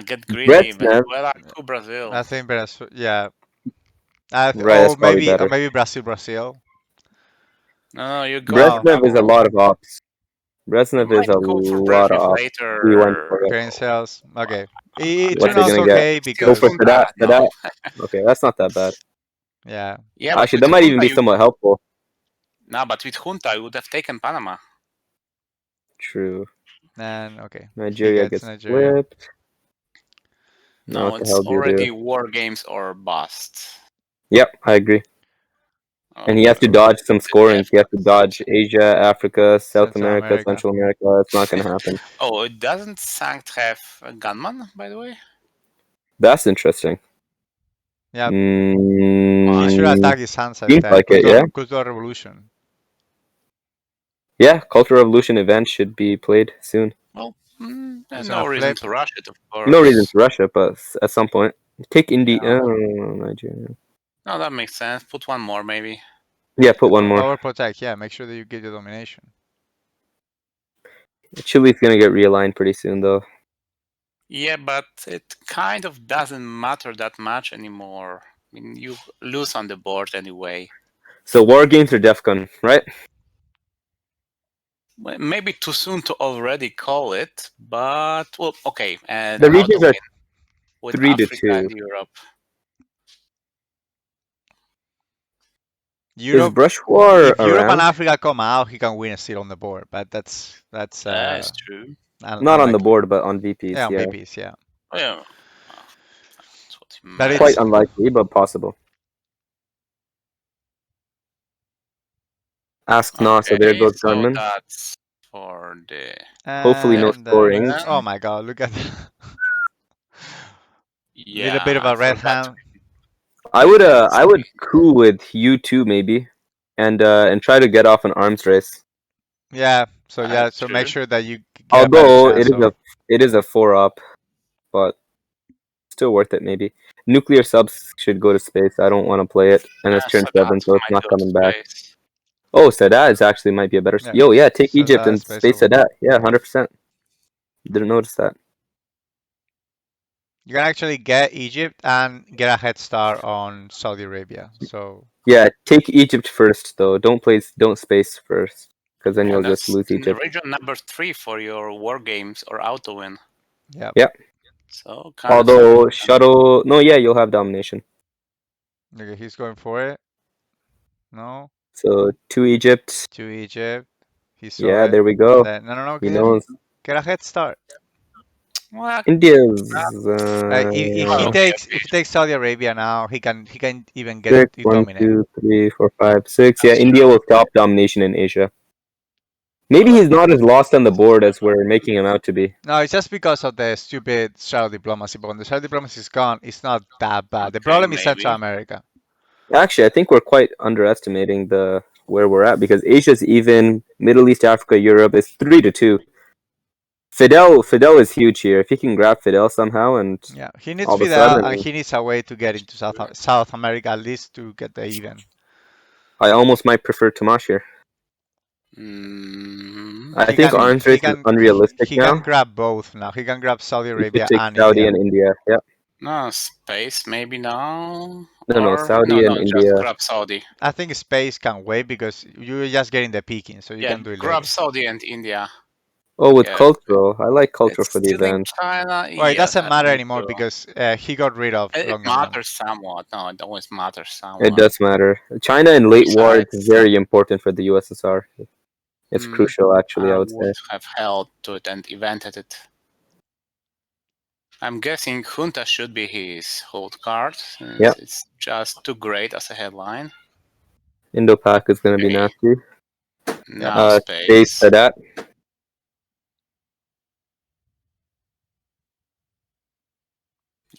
Speaker 2: get greedy.
Speaker 3: Brezhnev,
Speaker 2: Venezuela, Brazil.
Speaker 1: I think yeah.
Speaker 3: right? That's probably better.
Speaker 1: Maybe Brazil.
Speaker 2: No, you go.
Speaker 3: Brezhnev is a lot of ops. Brezhnev is
Speaker 2: Might
Speaker 3: a
Speaker 2: go for
Speaker 3: lot of
Speaker 2: Brezhnev
Speaker 3: ops. He went
Speaker 2: later.
Speaker 3: for it.
Speaker 1: Grain sales. Okay. It
Speaker 3: What's
Speaker 1: turned
Speaker 3: he
Speaker 1: out
Speaker 3: gonna get?
Speaker 1: okay
Speaker 3: Go
Speaker 1: because
Speaker 3: for
Speaker 2: Junta, no.
Speaker 3: Sadat. Okay, that's not that bad.
Speaker 1: yeah.
Speaker 2: Yeah, but
Speaker 3: Actually,
Speaker 2: with
Speaker 3: that might
Speaker 2: Junta,
Speaker 3: even be somewhat helpful.
Speaker 2: No, but with Junta, I would have taken Panama.
Speaker 3: True.
Speaker 1: And okay.
Speaker 3: Nigeria gets flipped. Now
Speaker 2: No,
Speaker 3: what the
Speaker 2: it's
Speaker 3: hell do you
Speaker 2: already
Speaker 3: do?
Speaker 2: war games or bust.
Speaker 3: Yep, I agree. And he has to dodge some scoring. He has to dodge Asia, Africa, South
Speaker 1: Central
Speaker 3: America,
Speaker 1: America.
Speaker 3: Central America. It's not gonna happen.
Speaker 2: Oh, it doesn't Sankt have a gunman, by the way?
Speaker 3: That's interesting.
Speaker 1: Yeah. He should attack his hands at
Speaker 3: Seems
Speaker 1: that.
Speaker 3: like it, yeah.
Speaker 1: Cultural Revolution.
Speaker 3: Yeah, Cultural Revolution event should be played soon.
Speaker 2: Well,
Speaker 1: He's
Speaker 2: no
Speaker 1: gonna
Speaker 2: reason
Speaker 1: flip.
Speaker 2: to rush it, of course.
Speaker 3: No reason to rush it, but at some point. Take India.
Speaker 2: Yeah.
Speaker 3: Nigeria.
Speaker 2: No, that makes sense. Put one more, maybe.
Speaker 3: Yeah, put one more.
Speaker 1: Power protect, yeah. Make sure that you get the domination.
Speaker 3: Chile's gonna get realigned pretty soon, though.
Speaker 2: Yeah, but it kind of doesn't matter that much anymore. I mean, you lose on the board anyway.
Speaker 3: So war games or Defcon, right?
Speaker 2: Well, maybe too soon to already call it, but well, okay. And
Speaker 3: The regions are
Speaker 2: with
Speaker 3: 3-2.
Speaker 2: Africa and Europe.
Speaker 3: Is Brush War
Speaker 1: if Europe and
Speaker 3: around?
Speaker 1: Africa come out, he can win a seat on the board, but that's
Speaker 2: true.
Speaker 3: Not on the board, but on VPs.
Speaker 1: Yeah,
Speaker 3: Yeah,
Speaker 1: VPs, yeah.
Speaker 2: Oh, yeah. That's what you
Speaker 1: But
Speaker 2: meant.
Speaker 3: Quite unlikely, but possible. Ask Na, so there goes Gunman.
Speaker 2: That's for the.
Speaker 3: Hopefully no scoring.
Speaker 1: Oh my god, look at that.
Speaker 2: Yeah,
Speaker 1: Little bit of a red hand.
Speaker 3: I would coup with U2 maybe, and try to get off an arms race.
Speaker 1: Yeah, so make sure that you get
Speaker 3: Although
Speaker 1: a better chance
Speaker 3: it is a 4-up, but still worth it maybe. Nuclear subs should go to space. I don't want to play it, and it's turn 7, so it's not coming back. Oh, Sadat is actually might be a better. Yo, yeah, take Egypt and space Sadat. Yeah, 100%. Didn't notice that.
Speaker 1: You can actually get Egypt and get a head start on Saudi Arabia. So
Speaker 3: yeah, take Egypt first though. Don't space first, because then you'll just lose Egypt.
Speaker 2: Region number 3 for your war games or auto win.
Speaker 1: Yeah.
Speaker 3: Yep.
Speaker 2: So kind of
Speaker 3: Although shuttle, no, yeah, you'll have domination.
Speaker 1: Okay, he's going for it. No,
Speaker 3: So to Egypt.
Speaker 1: to Egypt. He saw
Speaker 3: Yeah,
Speaker 1: it.
Speaker 3: there we
Speaker 1: And
Speaker 3: go.
Speaker 1: then, no,
Speaker 3: He knows.
Speaker 1: get a head start.
Speaker 2: well,
Speaker 3: India's
Speaker 1: If he takes Saudi Arabia now, he can even get
Speaker 3: 6,
Speaker 1: it
Speaker 3: 1,
Speaker 1: dominate.
Speaker 3: 2, 3, 4, 5, 6. Yeah,
Speaker 2: That's
Speaker 3: India
Speaker 2: true.
Speaker 3: will stop domination in Asia. Maybe he's not as lost on the board as we're making him out to be.
Speaker 1: No, it's just because of the stupid shadow diplomacy. But when the shadow diplomacy is gone, it's not that bad. The
Speaker 2: Okay,
Speaker 1: problem is
Speaker 2: maybe.
Speaker 1: Central America.
Speaker 3: Actually, I think we're quite underestimating the where we're at because Asia's even, Middle East, Africa, Europe is 3-2. Fidel is huge here. If he can grab Fidel somehow, and
Speaker 1: Yeah, he needs
Speaker 3: all of a
Speaker 1: Fidel,
Speaker 3: sudden,
Speaker 1: and he needs a way to get into South America at least to get the even.
Speaker 3: I almost might prefer Tomas here. I
Speaker 1: He
Speaker 3: think
Speaker 1: can
Speaker 3: arms
Speaker 1: he
Speaker 3: race is
Speaker 1: can
Speaker 3: unrealistic
Speaker 1: he
Speaker 3: now.
Speaker 1: can grab both now. He can grab Saudi
Speaker 3: We should
Speaker 1: Arabia
Speaker 3: take
Speaker 1: and
Speaker 3: Saudi
Speaker 1: India.
Speaker 3: and India. Yeah.
Speaker 2: No, space maybe now.
Speaker 3: No,
Speaker 2: Or
Speaker 3: Saudi and
Speaker 2: just
Speaker 3: India.
Speaker 2: grab Saudi.
Speaker 1: I think space can wait because you're just getting the peaking, so you can do it
Speaker 2: grab
Speaker 1: later.
Speaker 2: Saudi and India.
Speaker 3: Oh, with
Speaker 2: Yeah.
Speaker 3: cultural. I like cultural
Speaker 2: It's
Speaker 3: for the
Speaker 2: still in
Speaker 3: event.
Speaker 2: China.
Speaker 1: Well, it
Speaker 2: Yes,
Speaker 1: doesn't
Speaker 2: I
Speaker 1: matter
Speaker 2: think
Speaker 1: anymore
Speaker 2: so.
Speaker 1: because he got rid of
Speaker 2: It
Speaker 1: Long
Speaker 2: matters somewhat. No, it always matters somewhat.
Speaker 3: It does matter. China in late war is
Speaker 2: Besides,
Speaker 3: very important for the USSR. It's
Speaker 2: Mm,
Speaker 3: crucial, actually, I would say.
Speaker 2: would have held to it and evented it. I'm guessing Junta should be his hold card, since
Speaker 3: Yeah.
Speaker 2: it's just too great as a headline.
Speaker 3: Indo-Pak is going to be
Speaker 2: Okay.
Speaker 3: nasty.
Speaker 2: Now
Speaker 3: Space
Speaker 2: space.
Speaker 3: for that.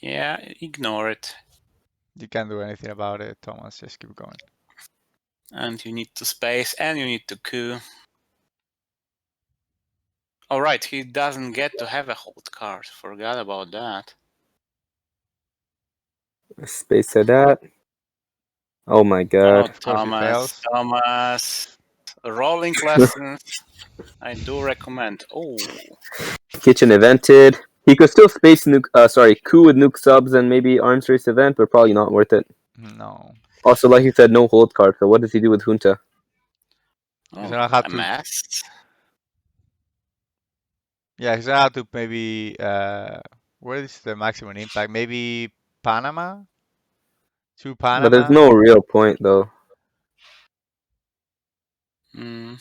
Speaker 2: Yeah, ignore it.
Speaker 1: You can't do anything about it, Thomas. Just keep going.
Speaker 2: And you need to space and you need to coup. All right, he doesn't get to have a hold card. Forgot about that.
Speaker 3: Space for that. Oh my god.
Speaker 1: Of course he fails.
Speaker 2: Thomas. Rolling lessons. I do recommend. Oh,
Speaker 3: Kitchen evented. He could still space nuke, coup with nuke subs and maybe arms race event, but probably not worth it.
Speaker 1: No.
Speaker 3: Also, like you said, no hold card. So what does he do with Junta?
Speaker 1: He's gonna have
Speaker 2: a
Speaker 1: to.
Speaker 2: mess.
Speaker 1: Yeah, he's gonna have to maybe. Where is the maximum impact? Maybe Panama. To
Speaker 3: But there's
Speaker 1: Panama.
Speaker 3: no real point, though.
Speaker 2: Okay,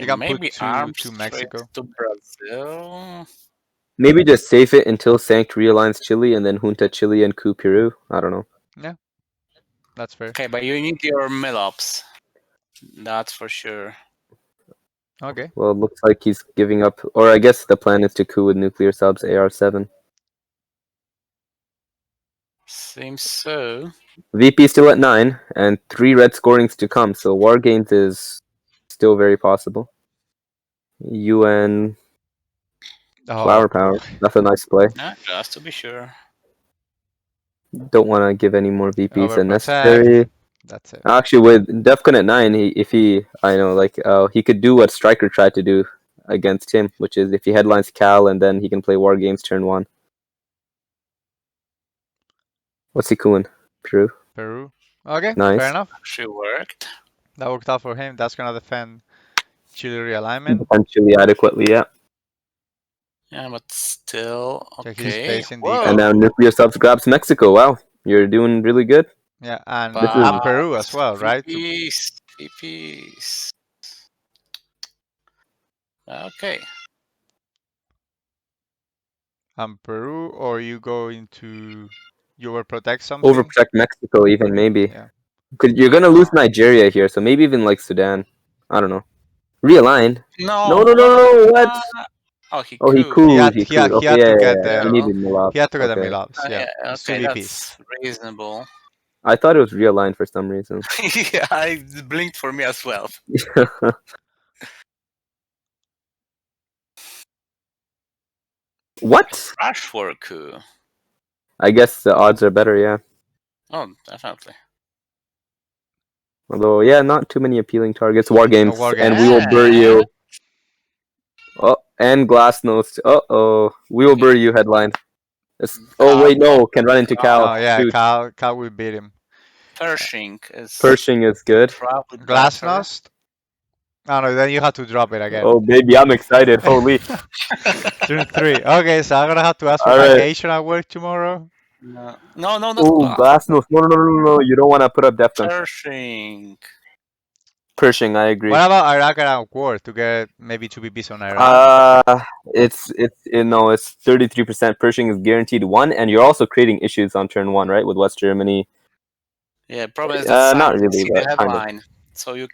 Speaker 1: You can
Speaker 2: maybe
Speaker 1: put
Speaker 2: arms
Speaker 1: to Mexico.
Speaker 2: to Brazil.
Speaker 3: Maybe just save it until Sankt realigns Chile and then Junta Chile and coup Peru. I don't know.
Speaker 1: Yeah, that's fair.
Speaker 2: Okay, but you need your mill-ups. That's for sure.
Speaker 1: Okay.
Speaker 3: Well, it looks like he's giving up. Or I guess the plan is to coup with nuclear subs AR7.
Speaker 2: Seems so.
Speaker 3: VP still at 9, and 3 red scorings to come, so War Games is still very possible. UN Flower Power. That's a nice play.
Speaker 2: Yeah, just to be sure.
Speaker 3: Don't want to give any more VPs than
Speaker 1: Overprotect.
Speaker 3: necessary.
Speaker 1: That's it.
Speaker 3: Actually, with Defcon at 9, he could do what Striker tried to do against him, which is if he headlines Cal and then he can play War Games turn 1. What's he cooling? Peru.
Speaker 1: Okay,
Speaker 3: Nice.
Speaker 1: fair enough.
Speaker 2: Actually worked.
Speaker 1: That worked out for him. That's gonna defend Chile realignment.
Speaker 3: Potentially adequately, yeah.
Speaker 2: Yeah, but still,
Speaker 1: So he's
Speaker 2: okay.
Speaker 1: facing
Speaker 2: Whoa.
Speaker 3: And now nuclear subs grabs Mexico. Wow, you're doing really good.
Speaker 1: Yeah, and
Speaker 2: But
Speaker 1: Peru as well, right?
Speaker 2: VPs. Okay.
Speaker 1: And Peru, or you go into you will protect something.
Speaker 3: Overprotect Mexico, even maybe.
Speaker 1: Yeah.
Speaker 3: Because you're gonna lose Nigeria here, so maybe even like Sudan. I don't know. Realign.
Speaker 2: No.
Speaker 3: No. What?
Speaker 2: Oh, he
Speaker 3: Oh, he
Speaker 2: could.
Speaker 3: cooed.
Speaker 1: He had
Speaker 3: Okay,
Speaker 1: to get
Speaker 3: yeah.
Speaker 1: the
Speaker 3: He needed Milop.
Speaker 1: he had to get the
Speaker 3: Okay.
Speaker 1: Milops. Yeah. It's two
Speaker 2: Okay,
Speaker 1: VPs.
Speaker 2: that's reasonable.
Speaker 3: I thought it was realigned for some reason.
Speaker 2: Yeah, I blinked for me as well.
Speaker 3: What?
Speaker 2: Crash for a coup.
Speaker 3: I guess the odds are better, yeah.
Speaker 2: Oh, definitely.
Speaker 3: Although, yeah, not too many appealing targets. War games,
Speaker 1: War
Speaker 3: and
Speaker 1: Games.
Speaker 3: we will bury you. Oh, and Glassnose. Uh-oh. We will bury you headline. Oh, wait, no. Can run into Cal.
Speaker 1: Oh yeah,
Speaker 3: Shoot.
Speaker 1: Cal will beat him.
Speaker 2: Pershing is
Speaker 3: Pershing is good.
Speaker 2: probably better.
Speaker 1: Glasnost. Oh no, then you have to drop it again.
Speaker 3: Oh baby, I'm excited. Holy.
Speaker 1: Turn 3. Okay, so I'm gonna have to ask for
Speaker 3: All
Speaker 1: my
Speaker 3: right.
Speaker 1: Asian at work tomorrow.
Speaker 2: No, not
Speaker 3: Oh, Glasnost. No. You don't want to put up Defcon.
Speaker 2: Pershing.
Speaker 3: Pershing, I agree.
Speaker 1: What about Iraq at war to get maybe 2 BPs on Iran?
Speaker 3: It's 33%. Pershing is guaranteed 1, and you're also creating issues on turn 1, right, with West Germany.
Speaker 2: Yeah, problem is that
Speaker 3: Not
Speaker 2: Sankt
Speaker 3: really,
Speaker 2: is in
Speaker 3: but
Speaker 2: the
Speaker 3: kind of.
Speaker 2: headline, so you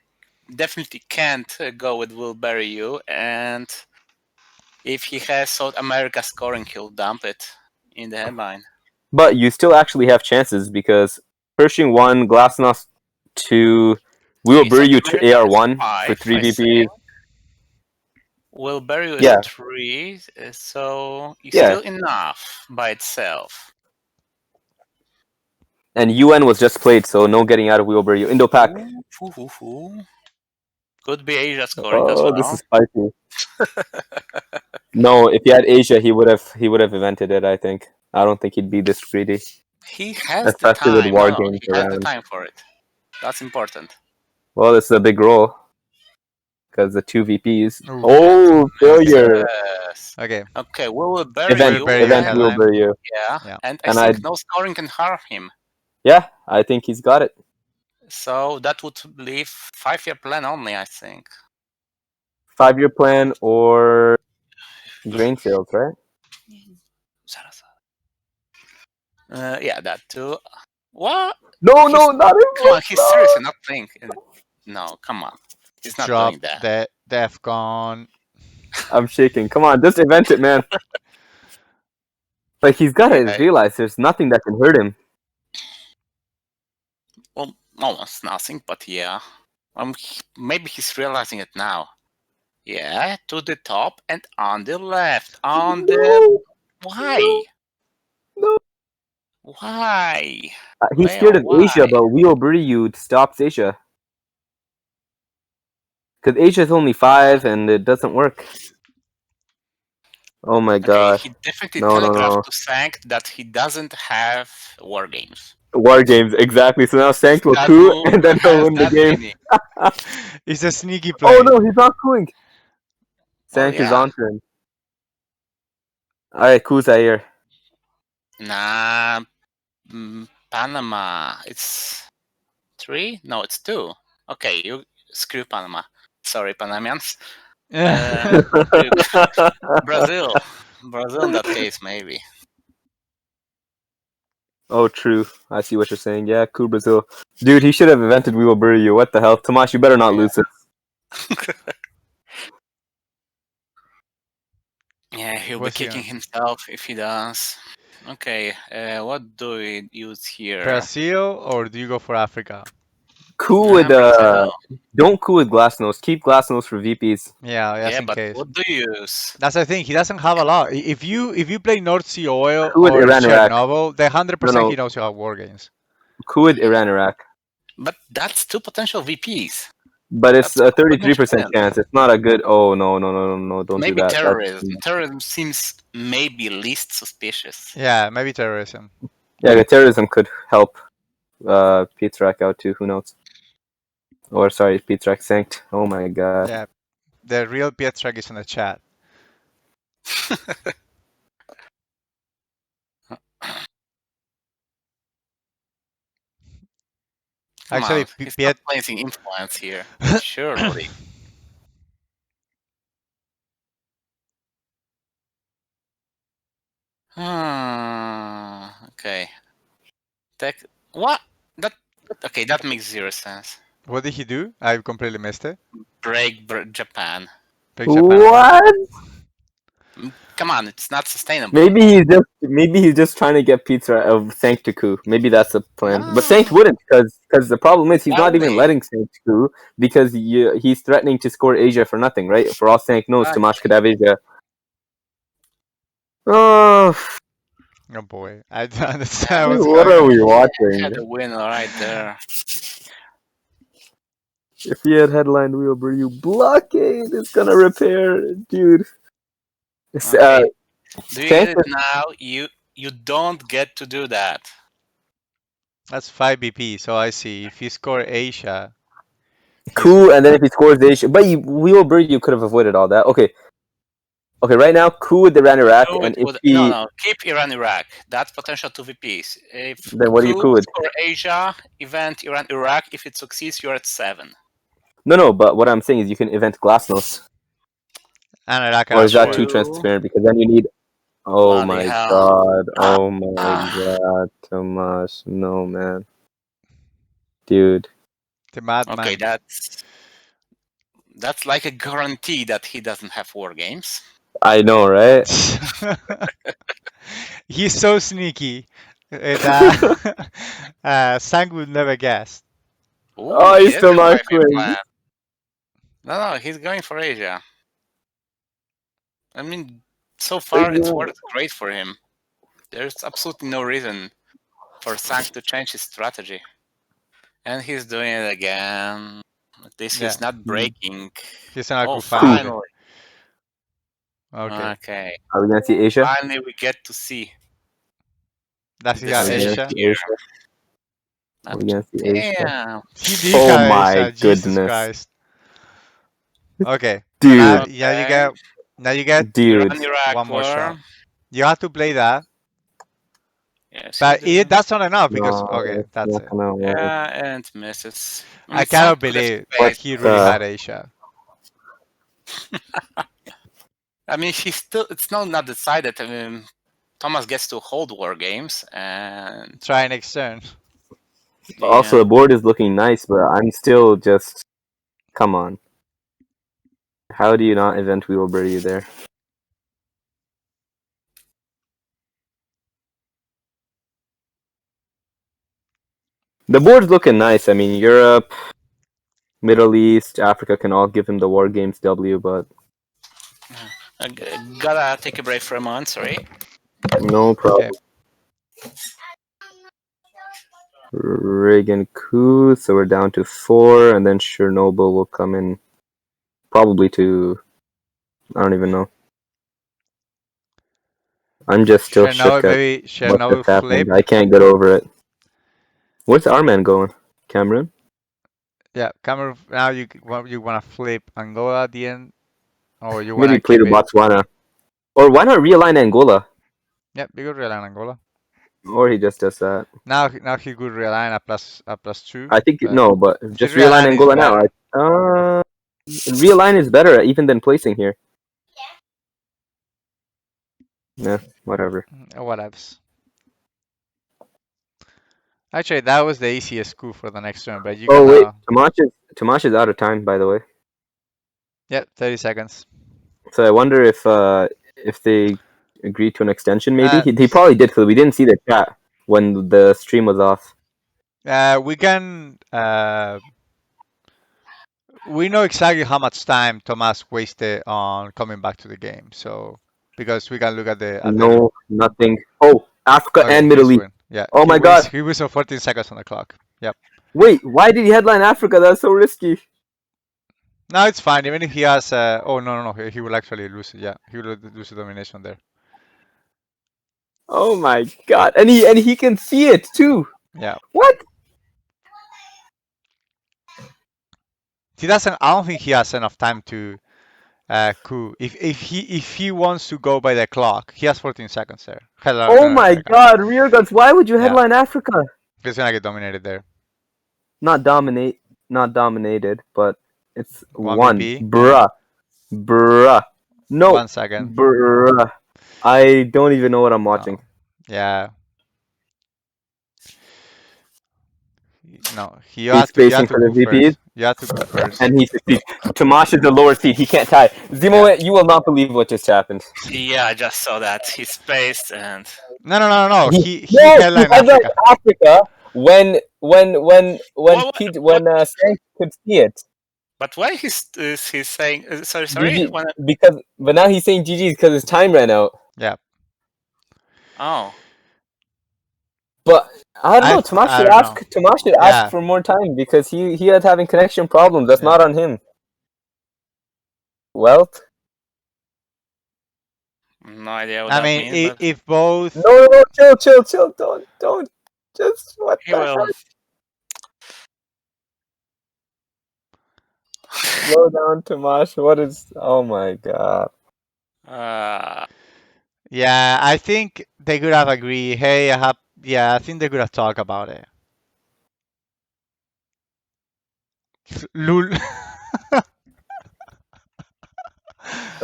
Speaker 2: definitely can't go with Will bury you. And if he has South America scoring, he'll dump it in the headline.
Speaker 3: But you still actually have chances because Pershing 1, Glasnost 2, we will bury you to AR1 for 3 VPs.
Speaker 2: Will bury you
Speaker 3: Yeah.
Speaker 2: is 3, so it's
Speaker 3: Yeah.
Speaker 2: still enough by itself.
Speaker 3: And UN was just played, so no getting out of Wheelbury. Indo-Pac.
Speaker 2: Could be Asia scoring as
Speaker 3: Oh,
Speaker 2: well.
Speaker 3: this is spicy. No, if he had Asia, he would have evented it, I think. I don't think he'd be this greedy.
Speaker 2: He has the
Speaker 3: Especially with
Speaker 2: time.
Speaker 3: war
Speaker 2: No,
Speaker 3: games
Speaker 2: he has the
Speaker 3: around.
Speaker 2: time for it. That's important.
Speaker 3: Well, this is a big roll. Because the 2 VPs.
Speaker 1: Ooh.
Speaker 3: Oh, failure.
Speaker 2: Yes.
Speaker 1: Okay.
Speaker 2: Okay, we will bury
Speaker 3: Event,
Speaker 2: you.
Speaker 3: event will bury you.
Speaker 2: Yeah. And I
Speaker 3: And
Speaker 2: think no scoring can harm him.
Speaker 3: Yeah, I think he's got it.
Speaker 2: So that would leave 5-year plan only, I think.
Speaker 3: 5-year plan or grain sales, right?
Speaker 2: Yeah, that too. What?
Speaker 3: No, not
Speaker 2: Come
Speaker 3: him.
Speaker 2: on, he's seriously not playing. No, come on. He's not
Speaker 1: Drop
Speaker 2: doing that.
Speaker 1: the Defcon.
Speaker 3: I'm shaking. Come on, just event it, man. Like, he's got to realize there's nothing that can hurt him.
Speaker 2: Well, almost nothing, but yeah. Maybe he's realizing it now. Yeah, to the top and on the left. On the... Why?
Speaker 3: No.
Speaker 2: Why?
Speaker 3: He's scared of Asia, but Wheel Buryu stops Asia. Because Asia's only 5 and it doesn't work. Oh my god.
Speaker 2: He definitely telegraphed to Sankt that he doesn't have war games.
Speaker 3: War games, exactly. So now Sankt will coup and then he'll win the game.
Speaker 1: He's a sneaky player.
Speaker 3: Oh no, he's not cooing. Sankt is on turn. Alright, coup Zaire.
Speaker 2: Nah, Panama. It's 3? No, it's 2. Okay, you screw Panama. Sorry, Panamanians. Brazil. Brazil in that case, maybe.
Speaker 3: Oh, true. I see what you're saying. Yeah, coup Brazil. Dude, he should have invented We Will Bury You. What the hell? Tomas, you better not lose it.
Speaker 2: Yeah, he'll be kicking himself if he does. Okay, what do we use here?
Speaker 1: Brazil, or do you go for Africa?
Speaker 3: Coup with don't coup with Glassnose. Keep Glassnose for VPs.
Speaker 1: Yeah, just in case.
Speaker 2: What do you use?
Speaker 1: That's the thing. He doesn't have a lot. If you play North Sea Oil
Speaker 3: coup with
Speaker 1: or
Speaker 3: Iran,
Speaker 1: Chernobyl, then 100% he knows you have war games.
Speaker 3: Coup with Iran, Iraq.
Speaker 2: But that's 2 potential VPs.
Speaker 3: But it's a 33% chance. It's not a good. Oh no! Don't
Speaker 2: maybe
Speaker 3: do that.
Speaker 2: Terrorism. Terrorism seems maybe least suspicious.
Speaker 1: Yeah, maybe terrorism.
Speaker 3: Yeah, the terrorism could help Pietzrak out too. Who knows? Or sorry, Pietzrak Sankt. Oh my god.
Speaker 1: Yeah, the real Pietzrak is in the chat.
Speaker 2: Actually, he's not placing influence here. Surely. Okay. What? Okay, that makes 0 sense.
Speaker 1: What did he do? I completely missed it.
Speaker 2: Break Japan.
Speaker 1: Break Japan.
Speaker 3: What?
Speaker 2: Come on, it's not sustainable.
Speaker 3: Maybe he's just trying to get Pizza of Sankt to coup. Maybe that's the plan. No. But Sankt wouldn't, because the problem is he's not even letting Sankt coup because he's threatening to score Asia for nothing, right? For all Sankt knows, Tomas could have Asia. Oh
Speaker 1: boy, I don't understand
Speaker 3: what are we watching?
Speaker 2: He had a win right there.
Speaker 3: If he had headlined Wheel Buryu blockade, it's gonna repair, dude.
Speaker 2: Okay. Do you get it now? You don't get to do that.
Speaker 1: That's 5 BP, so I see. If you score Asia,
Speaker 3: Coup, and then if he scores, but we will you could have avoided all that. Okay. Okay, right now, coup with Iran Iraq,
Speaker 2: Coup
Speaker 3: and if
Speaker 2: would,
Speaker 3: he
Speaker 2: no, keep Iran Iraq. That's potential 2 VPs. If
Speaker 3: then what do you coup with?
Speaker 2: for Asia, event Iran Iraq. If it succeeds, you're at 7.
Speaker 3: No, but what I'm saying is you can event Glasnost.
Speaker 1: And Iraq
Speaker 3: Or is that
Speaker 1: avoid.
Speaker 3: too transparent? Because then you need. Oh
Speaker 2: Bloody
Speaker 3: my
Speaker 2: hell.
Speaker 3: god! Oh my
Speaker 2: Ah.
Speaker 3: god, Tomas! No, man, dude.
Speaker 1: The madman.
Speaker 2: Okay, that's like a guarantee that he doesn't have war games.
Speaker 3: I know, right?
Speaker 1: He's so sneaky. Sankt would never guess.
Speaker 2: Ooh,
Speaker 3: Oh, he's
Speaker 2: he
Speaker 3: still
Speaker 2: has a
Speaker 3: not
Speaker 2: 5
Speaker 3: quitting.
Speaker 2: plan. No, he's going for Asia. I mean, so far it's worked great for him. There's absolutely no reason for Sankt to change his strategy. And he's doing it again. At least he's not breaking.
Speaker 1: He's not
Speaker 2: Oh,
Speaker 1: coup finally.
Speaker 2: finally.
Speaker 1: Okay.
Speaker 2: Okay.
Speaker 3: Are we gonna see Asia?
Speaker 2: Finally, we get to see.
Speaker 1: Does he
Speaker 2: the
Speaker 1: have
Speaker 2: decision
Speaker 1: Asia?
Speaker 2: here.
Speaker 3: Are we gonna see Asia?
Speaker 2: Damn.
Speaker 1: He did
Speaker 3: Oh
Speaker 1: have
Speaker 3: my
Speaker 1: Asia. Jesus
Speaker 3: goodness.
Speaker 1: Christ. Okay.
Speaker 3: Dude.
Speaker 1: Now you get
Speaker 3: Dude.
Speaker 2: Iran, Iraq
Speaker 1: one more
Speaker 2: war.
Speaker 1: shot. You have to play that.
Speaker 2: Yes,
Speaker 1: But
Speaker 2: he's
Speaker 1: that's not enough because
Speaker 3: No,
Speaker 1: okay,
Speaker 3: it's
Speaker 1: that's
Speaker 3: not
Speaker 1: it.
Speaker 3: gonna work.
Speaker 2: yeah, and misses.
Speaker 1: I cannot
Speaker 2: Sankt could have
Speaker 1: believe
Speaker 2: played-
Speaker 1: he really
Speaker 3: the-
Speaker 1: had Asia.
Speaker 2: I mean, it's not decided. I mean, Thomas gets to hold war games and
Speaker 1: Try next turn.
Speaker 3: Also, the board is looking nice, but I'm still just. Come on. How do you not event We Will Bury You there? The board's looking nice. I mean, Europe, Middle East, Africa can all give him the War Games W, but
Speaker 2: I gotta take a break for a moment. Sorry.
Speaker 3: no problem. Reagan coup, so we're down to 4, and then Chernobyl will come in probably to. I don't even know. I'm just still shook at what
Speaker 1: Chernobyl
Speaker 3: just happened.
Speaker 1: flip.
Speaker 3: I can't get over it. Where's our man going? Cameroon?
Speaker 1: Yeah, Cameroon. Now you want to flip Angola at the end, or you want
Speaker 3: Maybe
Speaker 1: to
Speaker 3: play
Speaker 1: keep
Speaker 3: to
Speaker 1: it?
Speaker 3: Botswana. Or why not realign Angola?
Speaker 1: Yep, you could realign Angola.
Speaker 3: Or he just does that.
Speaker 1: Now he could realign a +2.
Speaker 3: I think
Speaker 1: but
Speaker 3: no, but just
Speaker 1: realign
Speaker 3: realign
Speaker 1: is
Speaker 3: Angola now.
Speaker 1: better.
Speaker 3: Realign is better even than placing here. Yeah, whatever.
Speaker 1: Whatevs. Actually, that was the easiest coup for the next turn, but you
Speaker 3: Oh wait,
Speaker 1: gonna...
Speaker 3: Tomas is out of time, by the way.
Speaker 1: Yep, 30 seconds.
Speaker 3: So I wonder if they agreed to an extension. Maybe
Speaker 1: Uh,
Speaker 3: he probably did because we didn't see the chat when the stream was off.
Speaker 1: We can... we know exactly how much time Tomas wasted on coming back to the game, so because we can look at the...
Speaker 3: Nothing. Oh, Africa
Speaker 1: Okay,
Speaker 3: and Middle
Speaker 1: he's
Speaker 3: East.
Speaker 1: win. Yeah.
Speaker 3: Oh my God.
Speaker 1: He was on 14 seconds on the clock. Yep.
Speaker 3: Wait, why did he headline Africa? That's so risky.
Speaker 1: No, it's fine. Even if he has... oh, no. He will actually lose it. Yeah, he will lose the domination there.
Speaker 3: Oh my God. And he can see it too.
Speaker 1: Yeah.
Speaker 3: What?
Speaker 1: He doesn't... I don't think he has enough time to coup. If he wants to go by the clock, he has 14 seconds there.
Speaker 3: Oh my God, rear guns. Why would you headline Africa?
Speaker 1: He's gonna get dominated there.
Speaker 3: Not dominated, but it's
Speaker 1: One
Speaker 3: one.
Speaker 1: VP?
Speaker 3: Bruh. No.
Speaker 1: 1 second.
Speaker 3: Bruh. I don't even know what I'm watching.
Speaker 1: Yeah. No, you
Speaker 3: He's
Speaker 1: have to
Speaker 3: spacing for the
Speaker 1: go
Speaker 3: VPs.
Speaker 1: first. You have to go first.
Speaker 3: And he succeeds. Tomas is the lower seed. He can't tie. Zimo, you will not believe what just happened.
Speaker 2: Yeah, I just saw that. He spaced and
Speaker 1: No. He
Speaker 3: No,
Speaker 1: headlined
Speaker 3: he headlined
Speaker 1: Africa.
Speaker 3: Africa when Sankt could see it.
Speaker 2: But why he's saying sorry?
Speaker 3: But now he's saying GG's because his time ran out.
Speaker 1: Yeah.
Speaker 2: Oh.
Speaker 3: But I don't know. Tomas should ask for more time because he had having connection problems. That's not on him. Well,
Speaker 2: no idea what that means. But...
Speaker 1: if both...
Speaker 3: No, chill. Don't. Just what
Speaker 2: he will.
Speaker 3: Slow down, Tomas. What is? Oh my god.
Speaker 1: Yeah, I think they could have agreed. Hey, yeah, I think they could have talked about it. Lul.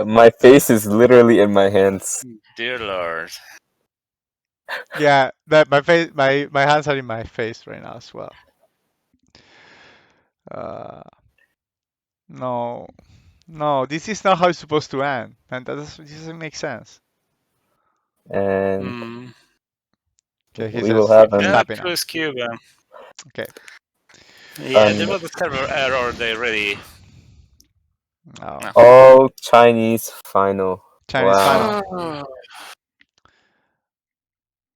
Speaker 3: My face is literally in my hands.
Speaker 2: Dear Lord.
Speaker 1: Yeah, that my face, my hands are in my face right now as well. Uh, no, no, this is not how it's supposed to end, and this doesn't make sense.
Speaker 3: And
Speaker 2: Mm.
Speaker 1: Okay, he
Speaker 3: we will
Speaker 1: says
Speaker 3: have
Speaker 1: he's
Speaker 3: an
Speaker 2: Yeah,
Speaker 1: happy now.
Speaker 2: choose Cuba.
Speaker 1: Okay.
Speaker 2: Yeah, there was a server error. They really.
Speaker 1: Oh,
Speaker 2: No.
Speaker 3: all Chinese final.
Speaker 1: Chinese
Speaker 3: Wow.
Speaker 1: final.